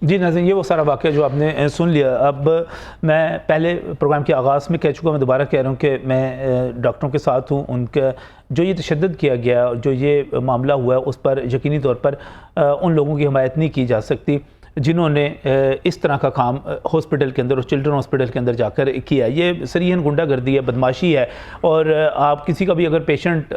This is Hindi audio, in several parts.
जी नाज़रीन, ये वो सारा वाक़या जो आपने सुन लिया। अब मैं पहले प्रोग्राम के आगाज़ में कह चुका, मैं दोबारा कह रहा हूँ कि मैं डॉक्टरों के साथ हूँ। उनका जो ये तशद्दुद किया गया, जो ये मामला हुआ है, उस पर यकीनी तौर पर उन लोगों की हिमायत नहीं की जा सकती जिन्होंने इस तरह का काम हॉस्पिटल के अंदर और चिल्ड्रन हॉस्पिटल के अंदर जाकर किया। ये सरीहन गुंडागर्दी है, बदमाशी है। और आप किसी का भी अगर पेशेंट,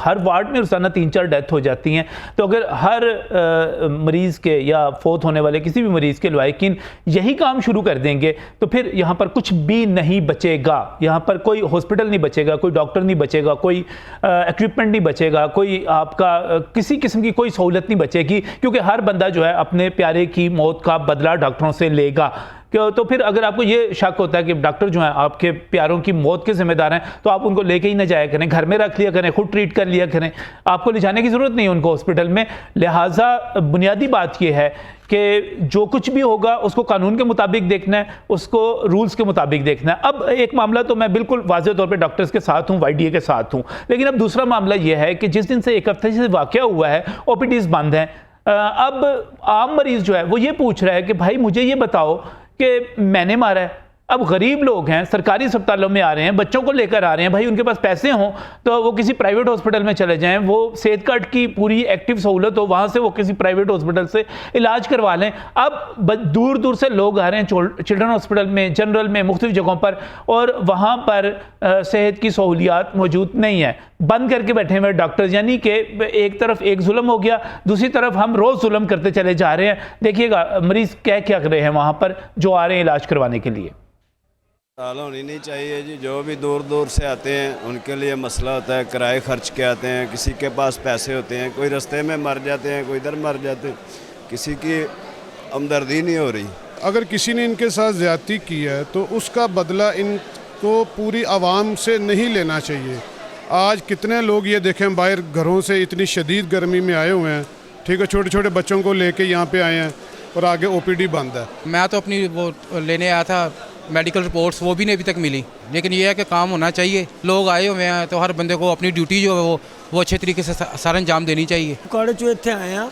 हर वार्ड में रोज़ाना 3-4 डेथ हो जाती हैं, तो अगर हर मरीज़ के या फौत होने वाले किसी भी मरीज़ के लवाकिन यही काम शुरू कर देंगे तो फिर यहाँ पर कुछ भी नहीं बचेगा। यहाँ पर कोई हॉस्पिटल नहीं बचेगा, कोई डॉक्टर नहीं बचेगा, कोई इक्विपमेंट नहीं बचेगा, कोई आपका किसी किस्म की कोई सहूलत नहीं बचेगी, क्योंकि हर बंदा जो है अपने प्यारे की मौत का बदला डॉक्टरों से लेगा। क्यों? तो फिर अगर आपको ये शक होता है कि डॉक्टर जो हैं आपके प्यारों की मौत के जिम्मेदार हैं, तो आप उनको लेके ही ना जाया करें, घर में रख लिया करें, खुद ट्रीट कर लिया करें। आपको ले जाने की ज़रूरत नहीं है उनको हॉस्पिटल में। लिहाजा बुनियादी बात यह है कि जो कुछ भी होगा उसको कानून के मुताबिक देखना है, उसको रूल्स के मुताबिक देखना है। अब एक मामला तो मैं बिल्कुल वाज़ेह तौर पे डॉक्टर्स के साथ हूँ, YDA के साथ हूँ, लेकिन अब दूसरा मामला यह है कि जिस दिन से एक हफ्ते से वाक़या हुआ है, OPDs बंद हैं। अब आम मरीज़ जो है वो ये पूछ रहा है कि भाई मुझे ये बताओ कि मैंने मारा है। अब गरीब लोग हैं, सरकारी अस्पतालों में आ रहे हैं, बच्चों को लेकर आ रहे हैं, भाई उनके पास पैसे हों तो वो किसी प्राइवेट हॉस्पिटल में चले जाएं, वो सेहत कार्ड की पूरी एक्टिव सहूलत हो, वहाँ से वो किसी प्राइवेट हॉस्पिटल से इलाज करवा लें। अब दूर दूर से लोग आ रहे हैं चिल्ड्रन हॉस्पिटल में, जनरल में, मुख्तलिफ जगहों पर, और वहाँ पर सेहत की सहूलियात मौजूद नहीं है। बंद करके बैठे हुए डॉक्टर्स, यानी कि एक तरफ एक जुल्म हो गया, दूसरी तरफ हम रोज़ जुल्म करते चले जा रहे हैं। देखिएगा मरीज़ क्या क्या कर रहे हैं वहाँ पर जो आ रहे हैं इलाज करवाने के लिए। हड़ताल होनी नहीं चाहिए जी। जो भी दूर दूर से आते हैं उनके लिए मसला होता है, किराए खर्च के आते हैं, किसी के पास पैसे होते हैं, कोई रास्ते में मर जाते हैं, कोई इधर मर जाते हैं, किसी की हमदर्दी नहीं हो रही। अगर किसी ने इनके साथ ज़्यादती की है तो उसका बदला इनको पूरी आवाम से नहीं लेना चाहिए। आज कितने लोग ये देखें बाहर घरों से इतनी शदीद गर्मी में आए हुए हैं, ठीक है, छोटे छोटे बच्चों को लेके यहाँ पे आए हैं और आगे OPD बंद है। मैं तो अपनी वो लेने आया था मेडिकल रिपोर्ट्स, वो भी नहीं अभी तक मिली, लेकिन ये है कि काम होना चाहिए। लोग आए हुए हैं तो हर बंदे को अपनी ड्यूटी जो है वो अच्छे तरीके से सारा अंजाम देनी चाहिए। काड़े चो इत्थे आए हैं,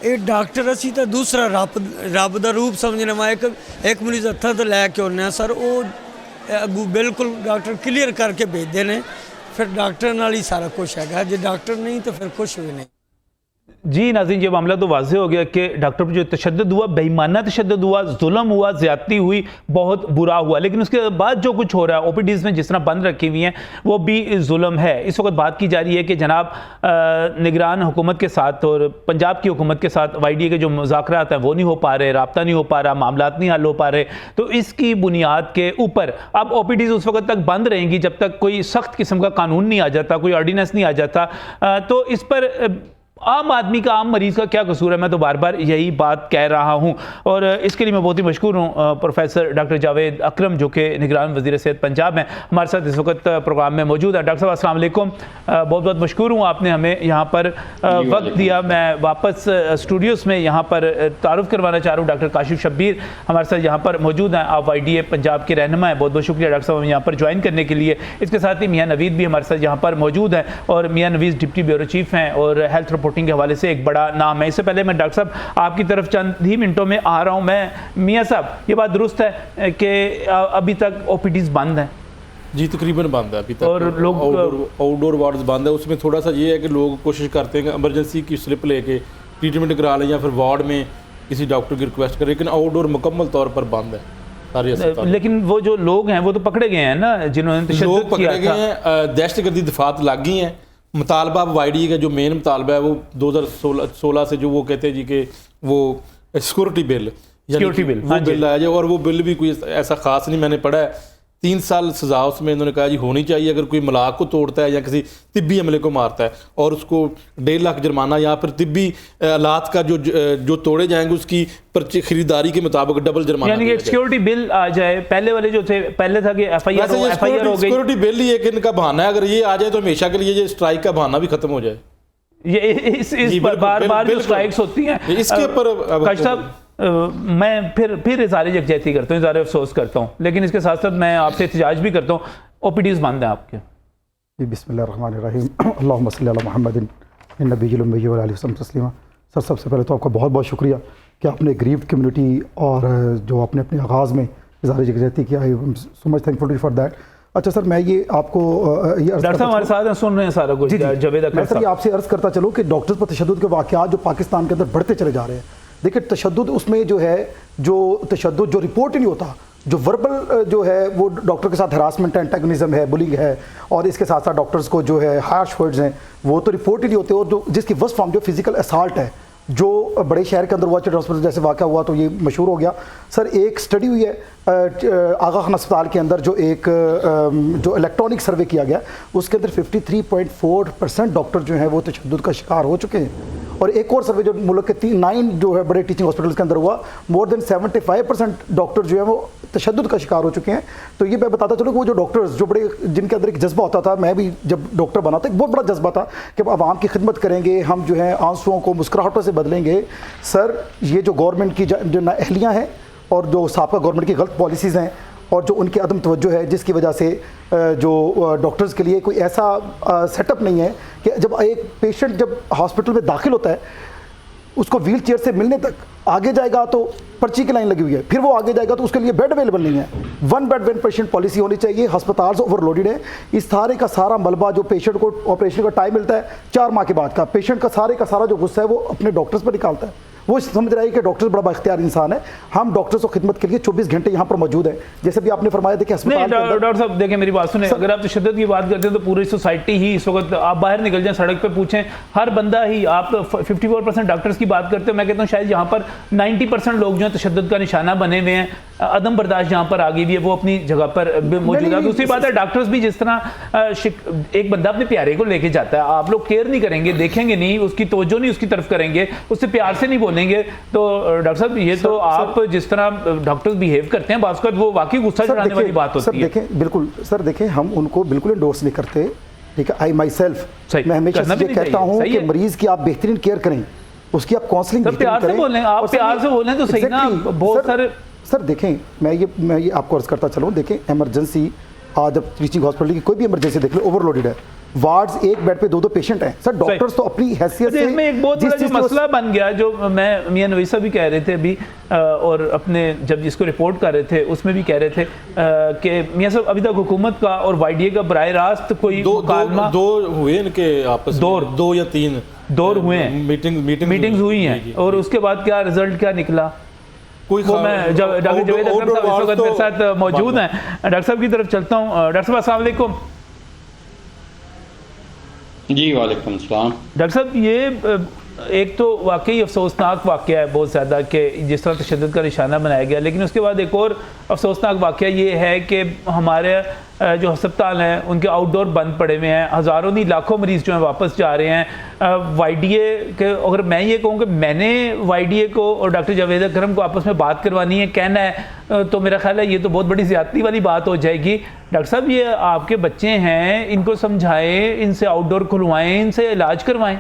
एक डॉक्टर असी तो दूसरा रब दा रूप समझने में एक मरीज हथा तो लैके आने सर, वो अगू बिल्कुल डॉक्टर क्लीयर करके भेजते हैं, फिर डॉक्टर नाल ही सारा कुछ है, जो डॉक्टर नहीं तो फिर कुछ भी नहीं। जी नाज़रीन, ये मामला तो वाज़ेह हो गया कि डॉक्टर पर जो तशद्दुद हुआ, बेईमाना तशद्दुद हुआ, जुल्म हुआ, ज़्यादती हुई, बहुत बुरा हुआ। लेकिन उसके बाद जो कुछ हो रहा है OPDs में जिस तरह बंद रखी हुई हैं वो भी जुल्म है। इस वक्त बात की जा रही है कि जनाब निगरान हुकूमत के साथ और पंजाब की हुकूमत के साथ YDA के जो मुज़ाकरात हैं वो नहीं हो पा रहे, राब्ता नहीं हो पा रहा, मामलात नहीं हल हो पा रहे। तो इसकी बुनियाद के ऊपर अब OPDs उस वक्त तक बंद रहेंगी जब तक कोई सख्त किस्म का कानून नहीं आ जाता, कोई ऑर्डिनेंस नहीं आ जाता। तो इस पर आम आदमी का, आम मरीज़ का क्या कसूर है? मैं तो बार बार यही बात कह रहा हूँ और इसके लिए मैं बहुत ही मशकूर हूँ प्रोफेसर डॉक्टर जावेद अकरम जो कि निगरान वज़ीर सेहत पंजाब हैं, हमारे साथ इस वक्त प्रोग्राम में मौजूद है। डॉक्टर साहब अस्सलाम वालेकुम, बहुत बहुत मशकूर हूँ, आपने हमें यहाँ पर वक्त दिया। मैं वापस स्टूडियोज़ में यहाँ पर तारुफ़ करवाना चाह रहा हूँ, डॉक्टर काशिफ शब्बीर हमारे साथ यहाँ पर मौजूद हैं। आप YDA पंजाब के रहनुमा हैं, बहुत बहुत शुक्रिया डॉक्टर साहब यहाँ पर ज्वाइन करने के लिए। इसके साथ ही मियाँ नवीद भी हमारे साथ यहाँ पर मौजूद हैं और मियाँ नवीद डिप्टी ब्यूरो चीफ़ हैं और हेल्थ रिपोर्टिंग के हवाले से एक बड़ा नाम है। इससे पहले मैं डॉक्टर साहब आपकी तरफ चंद ही मिनटों में आ रहा हूं। मैं मियां साहब, ये बात दुरुस्त है कि अभी तक OPDs बंद हैं? जी तकरीबन बंद है अभी तक, और लोग आउटडोर वार्ड्स बंद है। उसमें थोड़ा सा ये है कि लोग कोशिश करते हैं कि इमरजेंसी की स्लिप लेके ट्रीटमेंट करा लें या फिर वार्ड में किसी डॉक्टर की रिक्वेस्ट करें, लेकिन आउटडोर मुकम्मल तौर पर बंद है सारे अस्पताल। लेकिन वो जो लोग हैं वो तो पकड़े गए हैं ना, जिन्होंने लोग पकड़े गए हैं, दहशतगर्दी दफात लग गई हैं। मुतालबा अब YDA का जो मेन मुतालबा है वो 2016 से जो वो कहते हैं जी कि वो सिक्योरिटी बिल वो बिल आया जाए, और वो बिल भी कोई ऐसा ख़ास नहीं मैंने पढ़ा है। 3 साल सज़ा उसमें इन्होंने कहा जी होनी चाहिए अगर कोई मलाक को तोड़ता है या किसी तिब्बी अमले को मारता है, और उसको 1.5 लाख जुर्माना या फिर तिब्बी आलात का जो तोड़े जाएंगे उसकी खरीदारी के मुताबिक डबल जुर्माना। यानी कि सिक्योरिटी बिल आ जाए। पहले वाले जो थे, पहले था कि FIR हो गई। सिक्योरिटी बिल ही एक इनका बहाना है, अगर ये आ जाए तो हमेशा के लिए ये स्ट्राइक का बहाना भी खत्म हो जाए। ये इस पर बार जो स्ट्राइक्स होती हैं इसके ऊपर मैं फिर इज़हार यकजहती करता हूँ, इज़हार अफसोस करता हूँ, लेकिन इसके साथ साथ मैं आपसे एहतजाज भी करता हूँ। OPDs बंद हैं आपके? बिस्मिल्लाहिर्रहमानिर्रहीम, अल्लाहुम्मा सल्ली अला मुहम्मदिन नबीय्यिल उम्मी व आलिहि वसल्लम तस्लीमा। सर सबसे पहले तो आपका बहुत बहुत शुक्रिया कि आपने गरीब कम्युनिटी और जो आपने अपने आगाज़ में इज़हार यकजहती किया है, so much thankful for that. अच्छा सर, मैं ये आपको ये डॉक्टर साहब हमारे साथ हैं, सुन रहे हैं सारा कुछ। जावेद अख्तर मैं सर ये आपसे अर्ज़ करता चलूँ कि डॉक्टर्स पर तशद्दुद के वाक़यात जो पाकिस्तान के अंदर बढ़ते चले जा रहे हैं। देखिए तशद्दुद उसमें जो है, जो तशद्दुद जो रिपोर्ट ही नहीं होता, जो वर्बल जो है वो डॉक्टर के साथ हरासमेंट है, एंटागोनिज्म है, बुलिंग है, और इसके साथ साथ डॉक्टर्स को जो है हार्श वर्ड्स हैं, वो तो रिपोर्ट ही नहीं होते। और जो जिसकी वर्स्ट फॉर्म जो फिजिकल असॉल्ट है, जो बड़े शहर के अंदर हुआ, हॉस्पिटल जैसे वाक़या हुआ तो ये मशहूर हो गया। सर एक स्टडी हुई है आगा खान अस्पताल के अंदर, जो एक जो इलेक्ट्रॉनिक सर्वे किया गया, उसके अंदर 53.4% डॉक्टर जो हैं वो तशद्दुद का शिकार हो चुके हैं। और एक और सर्वे जो मुल्क के 9 जो है बड़े टीचिंग हॉस्पिटल्स के अंदर हुआ, मोर देन 75% डॉक्टर जो है वो तशद्दुद का शिकार हो चुके हैं। तो ये मैं बताता चलूँ कि वो जो डॉक्टर्स जो बड़े, जिनके अंदर एक जज्बा होता था, मैं भी जब डॉक्टर बना था एक बहुत बड़ा जज्बा था कि अब आवाम की खिदमत करेंगे, हम जो है आंसुओं को मुस्कुराहटों से बदलेंगे। सर ये जो गवर्नमेंट की जो नाअहलियाँ हैं और जो साबका गवर्नमेंट की गलत पॉलिसीज़ हैं और जो उनकी अदम तवज्जो है, जिसकी वजह से जो डॉक्टर्स के लिए कोई ऐसा सेटअप नहीं है कि जब एक पेशेंट जब हॉस्पिटल में दाखिल होता है, उसको व्हील चेयर से मिलने तक आगे जाएगा तो पर्ची की लाइन लगी हुई है, फिर वो आगे जाएगा तो उसके लिए बेड अवेलेबल नहीं है। 1 बेड 1 पेशेंट पॉलिसी होनी चाहिए। अस्पताल ओवरलोडेड है। इस सारे का सारा मलबा जो पेशेंट को ऑपरेशन का टाइम मिलता है 4 माह के बाद का, पेशेंट का सारा जो गुस्सा है वो अपने डॉक्टर्स पर निकालता है। वो समझ रहा है कि डॉक्टर बड़ा बाख्तियार इंसान है। हम डॉक्टर्स को खिदमत के लिए 24 घंटे यहाँ पर मौजूद हैं। जैसे भी आपने फरमाया था कि अस्पताल डॉक्टर साहब देखें मेरी बात सुने, अगर आप तशद्दुद की बात करते हैं तो पूरी सोसाइटी ही इस वक्त, आप बाहर निकल जाएं सड़क पे पूछें, हर बंदा ही, आप 54% डॉक्टर्स की बात करते हो, मैं कहता हूँ शायद यहाँ पर 90% लोग जो है तशद्दुद का निशाना बने हुए हैं। अदम बर्दाश्त जहाँ पर आ गई भी है वो अपनी जगह पर मौजूद है। दूसरी बात है डॉक्टर्स भी जिस तरह एक बंदा अपने प्यारे को लेके जाता है, आप लोग केयर नहीं करेंगे, देखेंगे नहीं, उसकी तवज्जो नहीं उसकी तरफ करेंगे, उससे प्यार से नहीं बोलेंगे, तो डॉक्टर साहब ये तो आप जिस तरह डॉक्टर्स बिहेव करते हैं बात वो वाकई गुस्सा चढ़ाने वाली बात होती है। देखें बिल्कुल सर, देखें हम उनको बिल्कुल एंडोर्स नहीं करते, ठीक है। आई माई सेल्फ मैं हमेशा ये कहता हूँ कि मरीज की आप बेहतरीन केयर करें, उसकी आप काउंसलिंग प्यार से बोलें, आप प्यार से बोलें तो सही ना। बहुत सारे सर देखें, मैं ये आपको अर्ज करता चलूँ, देखें इमरजेंसी आज जब टीचिंग हॉस्पिटल की कोई भी इमरजेंसी देख लो ओवरलोडेड है, वार्ड्स एक बेड पे 2-2 पेशेंट हैं। सर डॉक्टर्स तो अपनी हैसियत से इसमें एक बहुत बड़ा जो मसला बन गया, जो मैं मियां नवीस साहब भी कह रहे थे अभी, और अपने जब जिसको रिपोर्ट कर रहे थे उसमें भी कह रहे थे कि मियां साहब अभी तक हुकूमत का और वाईडीए का बराह रास्त कोई दो हुए इनके आपस में, 2 या 3 दौर हुए हैं, मीटिंग्स हुई हैं, और उसके बाद क्या रिजल्ट क्या निकला कोई वो मैं डॉक्टर जावेद अख्तर साहब इस वक्त मेरे साथ मौजूद हैं। डॉक्टर साहब की तरफ चलता हूँ। डॉक्टर साहब अस्सलाम वालेकुम। जी वालेकुम सलाम। डॉक्टर साहब ये एक तो वाकई अफसोसनाक वाक़या है बहुत ज़्यादा कि जिस तरह तशद्दुद का निशाना बनाया गया, लेकिन उसके बाद एक और अफसोसनाक वाक़या ये है कि हमारे जो अस्पताल हैं उनके आउटडोर बंद पड़े हुए हैं, हज़ारों नहीं लाखों मरीज़ जो हैं वापस जा रहे हैं। वाईडीए के अगर मैं ये कहूँ कि मैंने वाईडीए को और डॉक्टर जावेद अकरम को आपस में बात करवानी है, कहना है, तो मेरा ख्याल है ये तो बहुत बड़ी ज़्यादती वाली बात हो जाएगी। डॉक्टर साहब ये आपके बच्चे हैं, इनको समझाएं, इनसे आउटडोर खुलवाएं, इनसे इलाज करवाएं।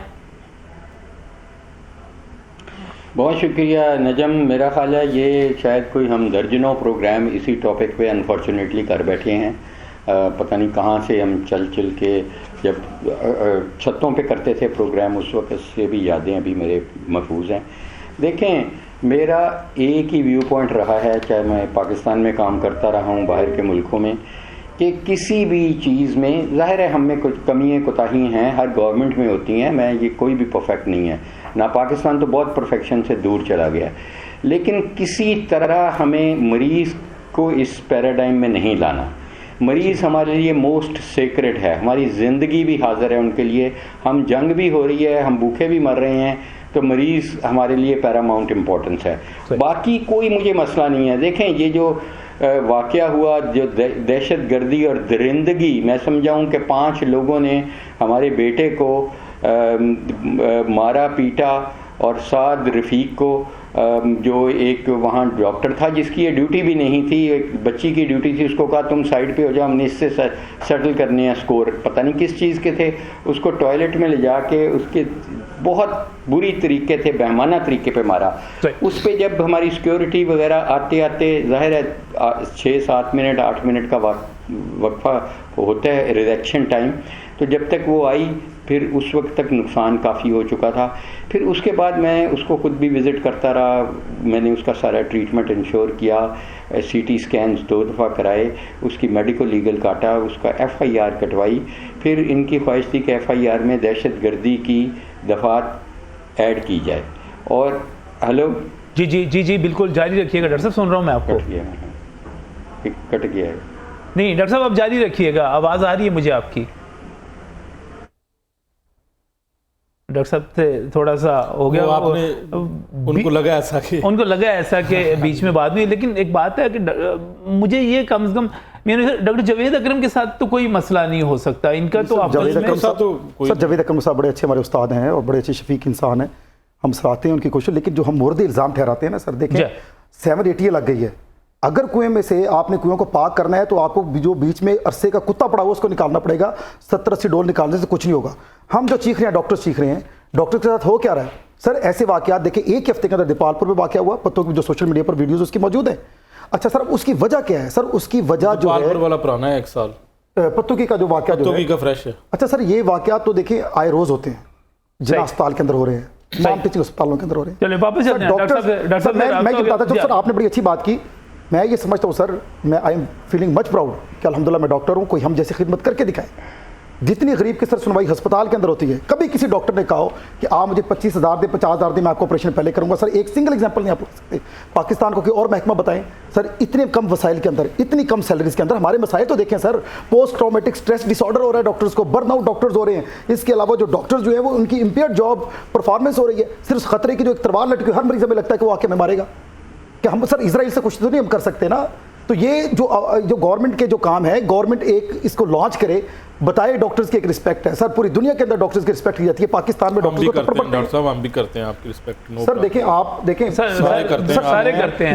बहुत शुक्रिया नजम। मेरा ख्याल है ये शायद कोई हम दर्जनों प्रोग्राम इसी टॉपिक पे अनफॉर्चुनेटली कर बैठे हैं। पता नहीं कहाँ से हम चल के जब छतों पे करते थे प्रोग्राम, उस वक्त से भी यादें अभी मेरे महफूज हैं। देखें, मेरा एक ही व्यू पॉइंट रहा है, चाहे मैं पाकिस्तान में काम करता रहा हूँ, बाहर के मुल्कों में, कि किसी भी चीज़ में ज़ाहिर है हम में कुछ कमियाँ कोताही हैं, हर गवर्नमेंट में होती हैं, मैं ये कोई भी परफेक्ट नहीं है ना, पाकिस्तान तो बहुत परफेक्शन से दूर चला गया, लेकिन किसी तरह हमें मरीज़ को इस पैराडाइम में नहीं लाना। मरीज़ हमारे लिए मोस्ट सेक्रेड है, हमारी ज़िंदगी भी हाजिर है उनके लिए, हम जंग भी हो रही है, हम भूखे भी मर रहे हैं, तो मरीज़ हमारे लिए पैरामाउंट इम्पोर्टेंस है। बाकी कोई मुझे मसला नहीं है। देखें, ये जो वाक़या हुआ, जो दहशत गर्दी और दरिंदगी, मैं समझाऊँ कि 5 लोगों ने हमारे बेटे को मारा पीटा, और साद रफ़ीक को जो एक वहाँ डॉक्टर था जिसकी ये ड्यूटी भी नहीं थी, एक बच्ची की ड्यूटी थी, उसको कहा तुम साइड पे हो जाओ, हमने इससे सेटल करने हैं स्कोर, पता नहीं किस चीज़ के थे, उसको टॉयलेट में ले जाके उसके बहुत बुरी तरीके थे, बेहमाना तरीके पे मारा। उस पर जब हमारी सिक्योरिटी वगैरह आते आते ज़ाहिर है 6-7 मिनट 8 मिनट का वक्फा होता है रिएक्शन टाइम, तो जब तक वो आई फिर उस वक्त तक नुकसान काफ़ी हो चुका था। फिर उसके बाद मैं उसको खुद भी विज़िट करता रहा, मैंने उसका सारा ट्रीटमेंट इंश्योर किया, CT स्कैन्स 2 दफ़ा कराए, उसकी मेडिकल लीगल काटा, उसका FIR कटवाई। फिर इनकी ख्वाहिश थी कि FIR में दहशतगर्दी की दफ़ात ऐड की जाए। और हेलो जी जी जी जी बिल्कुल जारी रखिएगा डॉक्टर साहब, सुन रहा हूँ मैं आपको। कट गया है। नहीं डॉक्टर साहब आप जारी रखिएगा, आवाज़ आ रही है मुझे आपकी। डॉक्टर साहब से थोड़ा सा हो गया, उनको लगा ऐसा कि बीच में बात नहीं। लेकिन एक बात है कि मुझे ये कम से कम डॉक्टर जावेद अकरम के साथ तो कोई मसला नहीं हो सकता इनका, तो जावेद अकरम साहब बड़े अच्छे हमारे उस्ताद हैं और बड़े अच्छे शफीक इंसान हैं, हम सराहते हैं उनकी कोशिश। लेकिन जो हम मुर्दे इल्ज़ाम ठहराते हैं ना सर, देखें 7 ATA लग गई है। अगर कुएं में से आपने कुएं को पाक करना है तो आपको जो बीच में अरसे का कुत्ता पड़ा हुआ उसको निकालना पड़ेगा। 70-80 डोल निकालने से कुछ नहीं होगा। हम जो चीख रहे हैं, डॉक्टर्स चीख रहे हैं, डॉक्टर के साथ हो क्या रहा है सर? ऐसे वाकयात देखिए, एक हफ्ते के अंदर दीपालपुर में वाकया हुआ, पत्तों की जो सोशल मीडिया पर वीडियोस उसकी मौजूद है। अच्छा सर, उसकी वजह क्या है सर? उसकी वजह जो है वाला पुराना है 1 साल, पत्तों का जो वाकया जो है फ्रेश है। अच्छा सर, ये वाकयात तो देखिए आए रोज होते हैं, जिला अस्पताल के अंदर हो रहे हैं, तमाम टीचिंग अस्पतालों के अंदर हो रहे हैं। चलिए वापस मैं ये बताता हूँ सर, आपने बड़ी अच्छी बात की। मैं ये समझता हूँ सर, मैं I am feeling much proud कि अल्हम्दुलिल्लाह मैं डॉक्टर हूँ, कोई हम जैसी खिदमत करके दिखाए। जितनी गरीब की सर सुनवाई अस्पताल के अंदर होती है, कभी किसी डॉक्टर ने कहा हो कि आप मुझे 25,000 दे, 50,000 दे, मैं आपको ऑपरेशन पहले करूंगा। सर एक सिंगल एग्जांपल नहीं आप बोल सकते। पाकिस्तान को कोई और महकमा बताएं सर, इतने कम वसाइल के अंदर, इतनी कम सैलरीज के अंदर हमारे मसाइल तो देखें sir. Post traumatic stress disorder हो रहा है डॉक्टर्स को, बर्नआउट डॉक्टर्स हो रहे हैं। इसके अलावा जो डॉक्टर्स जो है वो उनकी इम्पेयर्ड जॉब परफॉर्मेंस हो रही है। सिर्फ खतरे की जो एक तलवार लटकी, हर मरीज में लगता है कि वो आके में मारेगा। कि हम सर इसराइल से कुछ तो नहीं हम कर सकते ना। तो ये जो गवर्नमेंट के जो काम है, गवर्नमेंट एक इसको लॉन्च करे, बताए डॉक्टर्स की एक रिस्पेक्ट है सर। पूरी दुनिया के अंदर डॉक्टर्स की रिस्पेक्ट की जाती है, पाकिस्तान में डॉक्टर्स को डॉक्टर साहब हम भी करते हैं आपकी रिस्पेक्ट। सर देखें, आप देखें सारे करते हैं,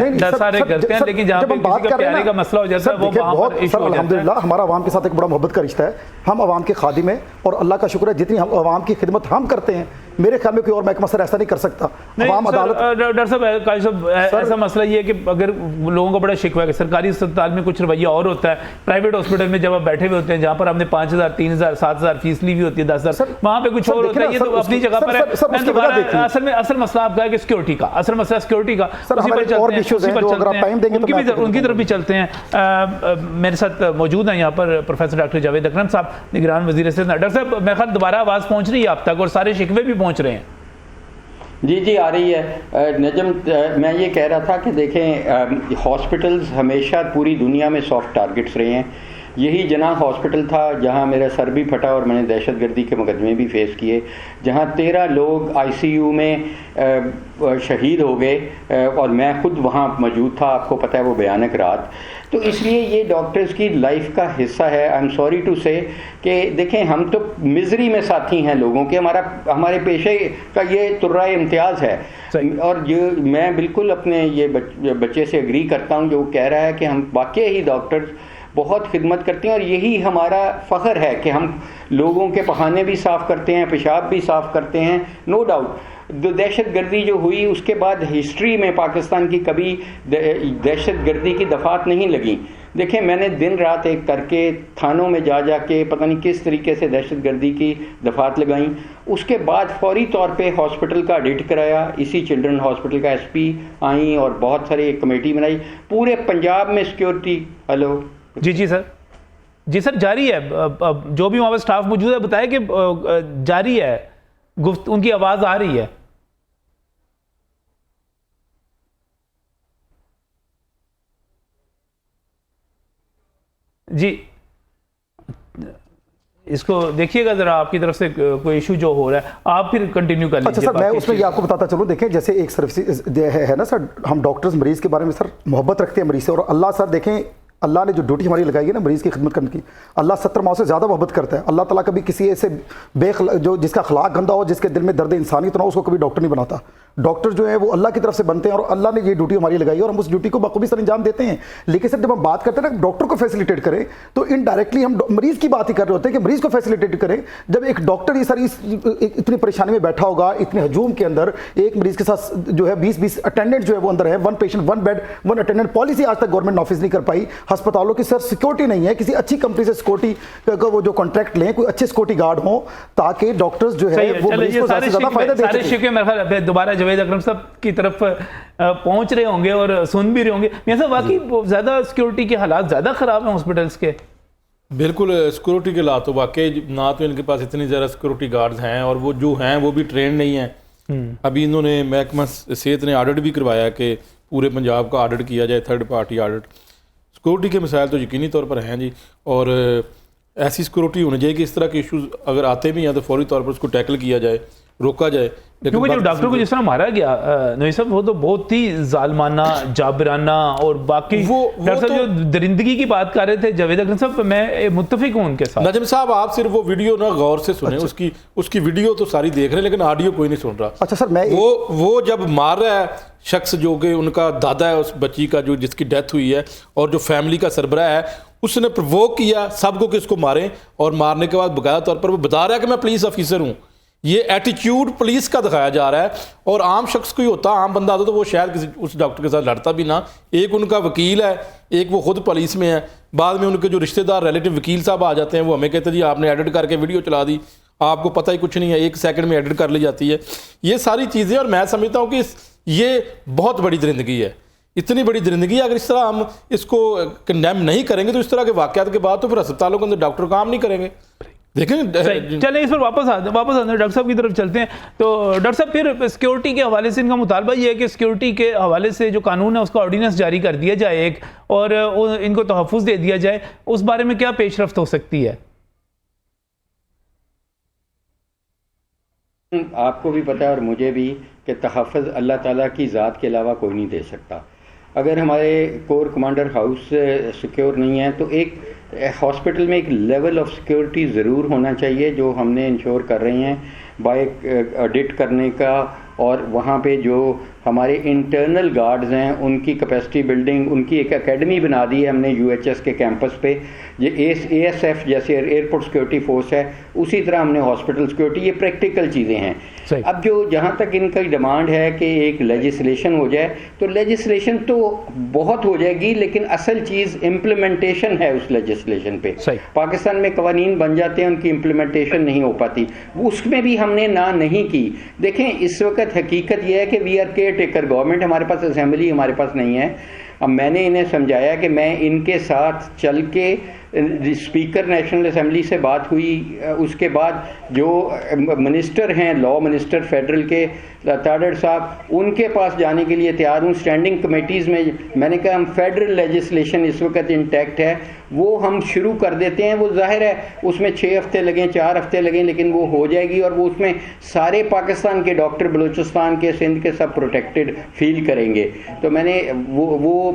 लेकिन जहाँ पे किसी का प्यारे का मसला हो जाता है वो वहाँ पर इशू हो जाता है। अल्हम्दुलिल्लाह हमारा अवाम के साथ एक बड़ा मोहब्बत का रिश्ता है। हम अवाम के खादिम हैं और अल्लाह का शुक्र है जितनी हम अवाम की खिदमत हम करते हैं, मेरे ख्याल में कोई और महकमा सर ऐसा नहीं कर सकता। अवाम अदालत डॉक्टर साहब ऐसा मसला ये है कि अगर लोगों का बड़ा शिकवा है कि सरकारी अस्पताल में कुछ रवैया और होता है, प्राइवेट हॉस्पिटल में जब आप बैठे हुए होते हैं जहाँ पर हमने 5,000, 3,000, 7,000 फीस ली हुई होती है, 10,000, वहाँ पे कुछ और होता है। ये तो अपनी जगह पर है। असल मसला आपका है कि सिक्योरिटी का, असल मसला सिक्योरिटी का, उनकी तरफ भी चलते हैं। मेरे साथ मौजूद है यहाँ पर प्रोफेसर डॉक्टर जावेद अकरम साहब, निगरान वज़ीर सेहत। डॉक्टर साहब मेरे ख्याल दोबारा आवाज़ पहुँच रही है आप तक और सारे शिकवे भी पहुँच रहे हैं। जी आ रही है। नजम, मैं ये कह रहा था कि देखें, हॉस्पिटल्स हमेशा पूरी दुनिया में सॉफ्ट टारगेट्स रहे हैं। यही जनाह हॉस्पिटल था जहां मेरा सर भी फटा और मैंने दहशतगर्दी के मुकदमे भी फेस किए, जहां 13 लोग ICU में शहीद हो गए और मैं खुद वहां मौजूद था। आपको पता है वो भयानक रात। तो इसलिए ये डॉक्टर्स की लाइफ का हिस्सा है। आई एम सॉरी टू से कि देखें, हम तो मिजरी में साथी हैं लोगों के, हमारे पेशे का ये तुर्रा इम्तियाज़ है। और ये मैं बिल्कुल अपने ये बच्चे से एग्री करता हूँ जो कह रहा है कि हम वाकई ही डॉक्टर्स बहुत खिदमत करते हैं और यही हमारा फ़ख्र है कि हम लोगों के पखाने भी साफ़ करते हैं, पेशाब भी साफ़ करते हैं। नो डाउट दहशतगर्दी जो हुई उसके बाद हिस्ट्री में पाकिस्तान की कभी दहशतगर्दी की दफ़ात नहीं लगी। देखें, मैंने दिन रात एक करके थानों में जा के पता नहीं किस तरीके से दहशतगर्दी की दफ़ात लगाई। उसके बाद फौरी तौर पे हॉस्पिटल का ऑडिट कराया, इसी चिल्ड्रन हॉस्पिटल का SP आई और बहुत सारी एक कमेटी बनाई। पूरे पंजाब में सिक्योरिटी। हेलो जी सर, जी सर जारी है। जो भी वहाँ पर स्टाफ मौजूद है बताया कि जारी है, उनकी आवाज़ आ रही है। जी इसको देखिएगा जरा, आपकी तरफ से कोई इशू जो हो रहा है आप फिर कंटिन्यू कर लीजिए। अच्छा सर, मैं उसमें ये आपको बताता चलूँ, देखें जैसे एक सर्विस है ना सर, हम डॉक्टर्स मरीज के बारे में सर मोहब्बत रखते हैं मरीज से, और अल्लाह सर देखें अल्लाह ने जो ड्यूटी हमारी लगाई है ना मरीज़ की खिदमत करने की, अल्लाह 70 माह से ज़्यादा मोहब्बत करता है। अल्लाह ताला कभी किसी ऐसे जो जिसका अखलाक गंदा हो, जिसके दिल में दर्द इंसानियत ना हो, उसको कभी डॉक्टर नहीं बनाता। डॉक्टर जो है वो अल्लाह की तरफ से बनते हैं और अल्लाह ने ये ड्यूटी हमारी लगाई है और हम उस ड्यूटी को बखूबी सर अंजाम देते हैं। लेकिन सर जब हम बात करते हैं ना डॉक्टर को फैसिलिटेट करें, तो इनडायरेक्टली हम मरीज़ की बात ही कर रहे होते हैं कि मरीज़ को फैसिलिटेट करें। जब एक डॉक्टर ये सर इतनी परेशानी में बैठा होगा, इतने हजूम के अंदर एक मरीज़ के साथ जो है 20 अटेंडेंट जो है वो अंदर है, 1 पेशेंट 1 बेड 1 अटेंडेंट पॉलिसी आज तक गवर्नमेंट ऑफिस नहीं कर पाई। अस्पतालों की सर सिक्योरिटी नहीं है, किसी अच्छी कंपनी से सिक्योरिटी का वो जो कॉन्ट्रैक्ट लें, कोई अच्छे सिक्योरिटी गार्ड हो ताकि डॉक्टर्स जो है वो मरीज को ज्यादा से ज्यादा फायदा दे सारे शिकवे मेरे ख्याल में दोबारा जावेद अकरम साहब की तरफ पहुंच रहे होंगे और सुन भी रहे होंगे। मियां साहब वाकई ज्यादा सिक्योरिटी के हालात ज्यादा खराब हैं हॉस्पिटल्स के? बिल्कुल, सिक्योरिटी के हालात तो वाकई ना तो इनके पास इतनी ज़्यादा सिक्योरिटी गार्ड्स हैं और वो जो हैं वो भी ट्रेंड नहीं हैं। अभी इन्होंने महकमा सेहत ने ऑडिट भी करवाया कि पूरे पंजाब का ऑडिट किया जाए, थर्ड पार्टी ऑडिट। सिक्योरिटी के मसाइल तो यकीनी तौर पर हैं जी, और ऐसी सिक्योरिटी होनी चाहिए कि इस तरह के इश्यूज अगर आते भी हैं तो फौरी तौर पर उसको टैकल किया जाए, रोका जाए। क्योंकि जो डॉक्टर को जिस तरह मारा गया नवी साहब, वो तो बहुत ही जालमाना, जाबराना और बाकी डॉक्टर साहब जो दरिंदगी की बात कर रहे थे जावेद अकरम साहब, मैं मुत्तफिक हूँ उनके साथ। नजम साहब आप सिर्फ वो वीडियो ना गौर से सुने। अच्छा। उसकी वीडियो तो सारी देख रहे हैं लेकिन ऑडियो कोई नहीं सुन रहा। अच्छा सर, मैं वो जब मार रहा है शख्स जो कि उनका दादा है उस बच्ची का जो जिसकी डेथ हुई है और जो फैमिली का सरबराह है, उसने प्रोवोक किया सबको कि इसको मारें, और मारने के बाद बकायदा तौर पर वो बता रहा है कि मैं पुलिस ऑफिसर हूँ। ये एटीट्यूड पुलिस का दिखाया जा रहा है, और आम शख्स कोई होता, आम बंदा होता तो वो शायद किसी उस डॉक्टर के साथ लड़ता भी ना। एक उनका वकील है, एक वो खुद पुलिस में है, बाद में उनके जो रिश्तेदार रिलेटिव वकील साहब आ जाते हैं, वो हमें कहते हैं जी आपने एडिट करके वीडियो चला दी, आपको पता ही कुछ नहीं है, 1 सेकंड में एडिट कर ली जाती है। ये सारी चीज़ें, और मैं समझता हूँ कि ये बहुत बड़ी दरिंदगी है, इतनी बड़ी दरिंदगी। अगर इस तरह हम इसको कंडेम नहीं करेंगे तो इस तरह के वाक़यात के बाद तो फिर अस्पतालों के अंदर डॉक्टर काम नहीं करेंगे। देखें, चलें इस पर वापस आते डॉक्टर साहब की तरफ चलते हैं। तो डॉक्टर साहब फिर सिक्योरिटी के हवाले से इनका मुतालबा ये है कि सिक्योरिटी के हवाले से जो कानून है उसका ऑर्डिनेंस जारी कर दिया जाए एक, और इनको तहफ़्फ़ुज़ दे दिया जाए। उस बारे में क्या पेशरफ्त हो सकती है? आपको भी पता है और मुझे भी कि तहफ़्फ़ुज़ अल्लाह ताला की ज़ात के अलावा कोई नहीं दे सकता। अगर हमारे कोर कमांडर हाउस सिक्योर नहीं है तो एक हॉस्पिटल में एक लेवल ऑफ सिक्योरिटी ज़रूर होना चाहिए, जो हमने इंश्योर कर रहे हैं बाय ऑडिट करने का। और वहाँ पे जो हमारे इंटरनल गार्ड्स हैं उनकी कैपेसिटी बिल्डिंग, उनकी एक एकेडमी बना दी है हमने UHS के कैंपस पे। ये ASF जैसे एयरपोर्ट सिक्योरिटी फोर्स है, उसी तरह हमने हॉस्पिटल सिक्योरिटी, ये प्रैक्टिकल चीज़ें हैं। अब जो जहाँ तक इनका डिमांड है कि एक लेजिस्लेशन हो जाए, तो लेजिस्लेशन तो बहुत हो जाएगी, लेकिन असल चीज़ इम्प्लीमेंटेशन है उस लेजिस्लेशन पे। पाकिस्तान में कवानीन बन जाते हैं, उनकी इम्प्लीमेंटेशन नहीं हो पाती, उसमें भी हमने ना नहीं की। देखें, इस वक्त हकीकत यह है कि we are caretaker government, हमारे पास असेंबली हमारे पास नहीं है। अब मैंने इन्हें समझाया कि मैं इनके साथ चल के स्पीकर नेशनल असेंबली से बात हुई, उसके बाद जो मिनिस्टर हैं, लॉ मिनिस्टर फेडरल के ताडर साहब, उनके पास जाने के लिए तैयार हूँ। स्टैंडिंग कमेटीज़ में मैंने कहा हम फेडरल लेजिस्लेशन इस वक्त इंटैक्ट है, वो हम शुरू कर देते हैं। वो जाहिर है उसमें 6 हफ्ते लगें, 4 हफ्ते लगें, लेकिन वो हो जाएगी, और वो उसमें सारे पाकिस्तान के डॉक्टर, बलूचिस्तान के, सिंध के सब प्रोटेक्टेड फील करेंगे। तो मैंने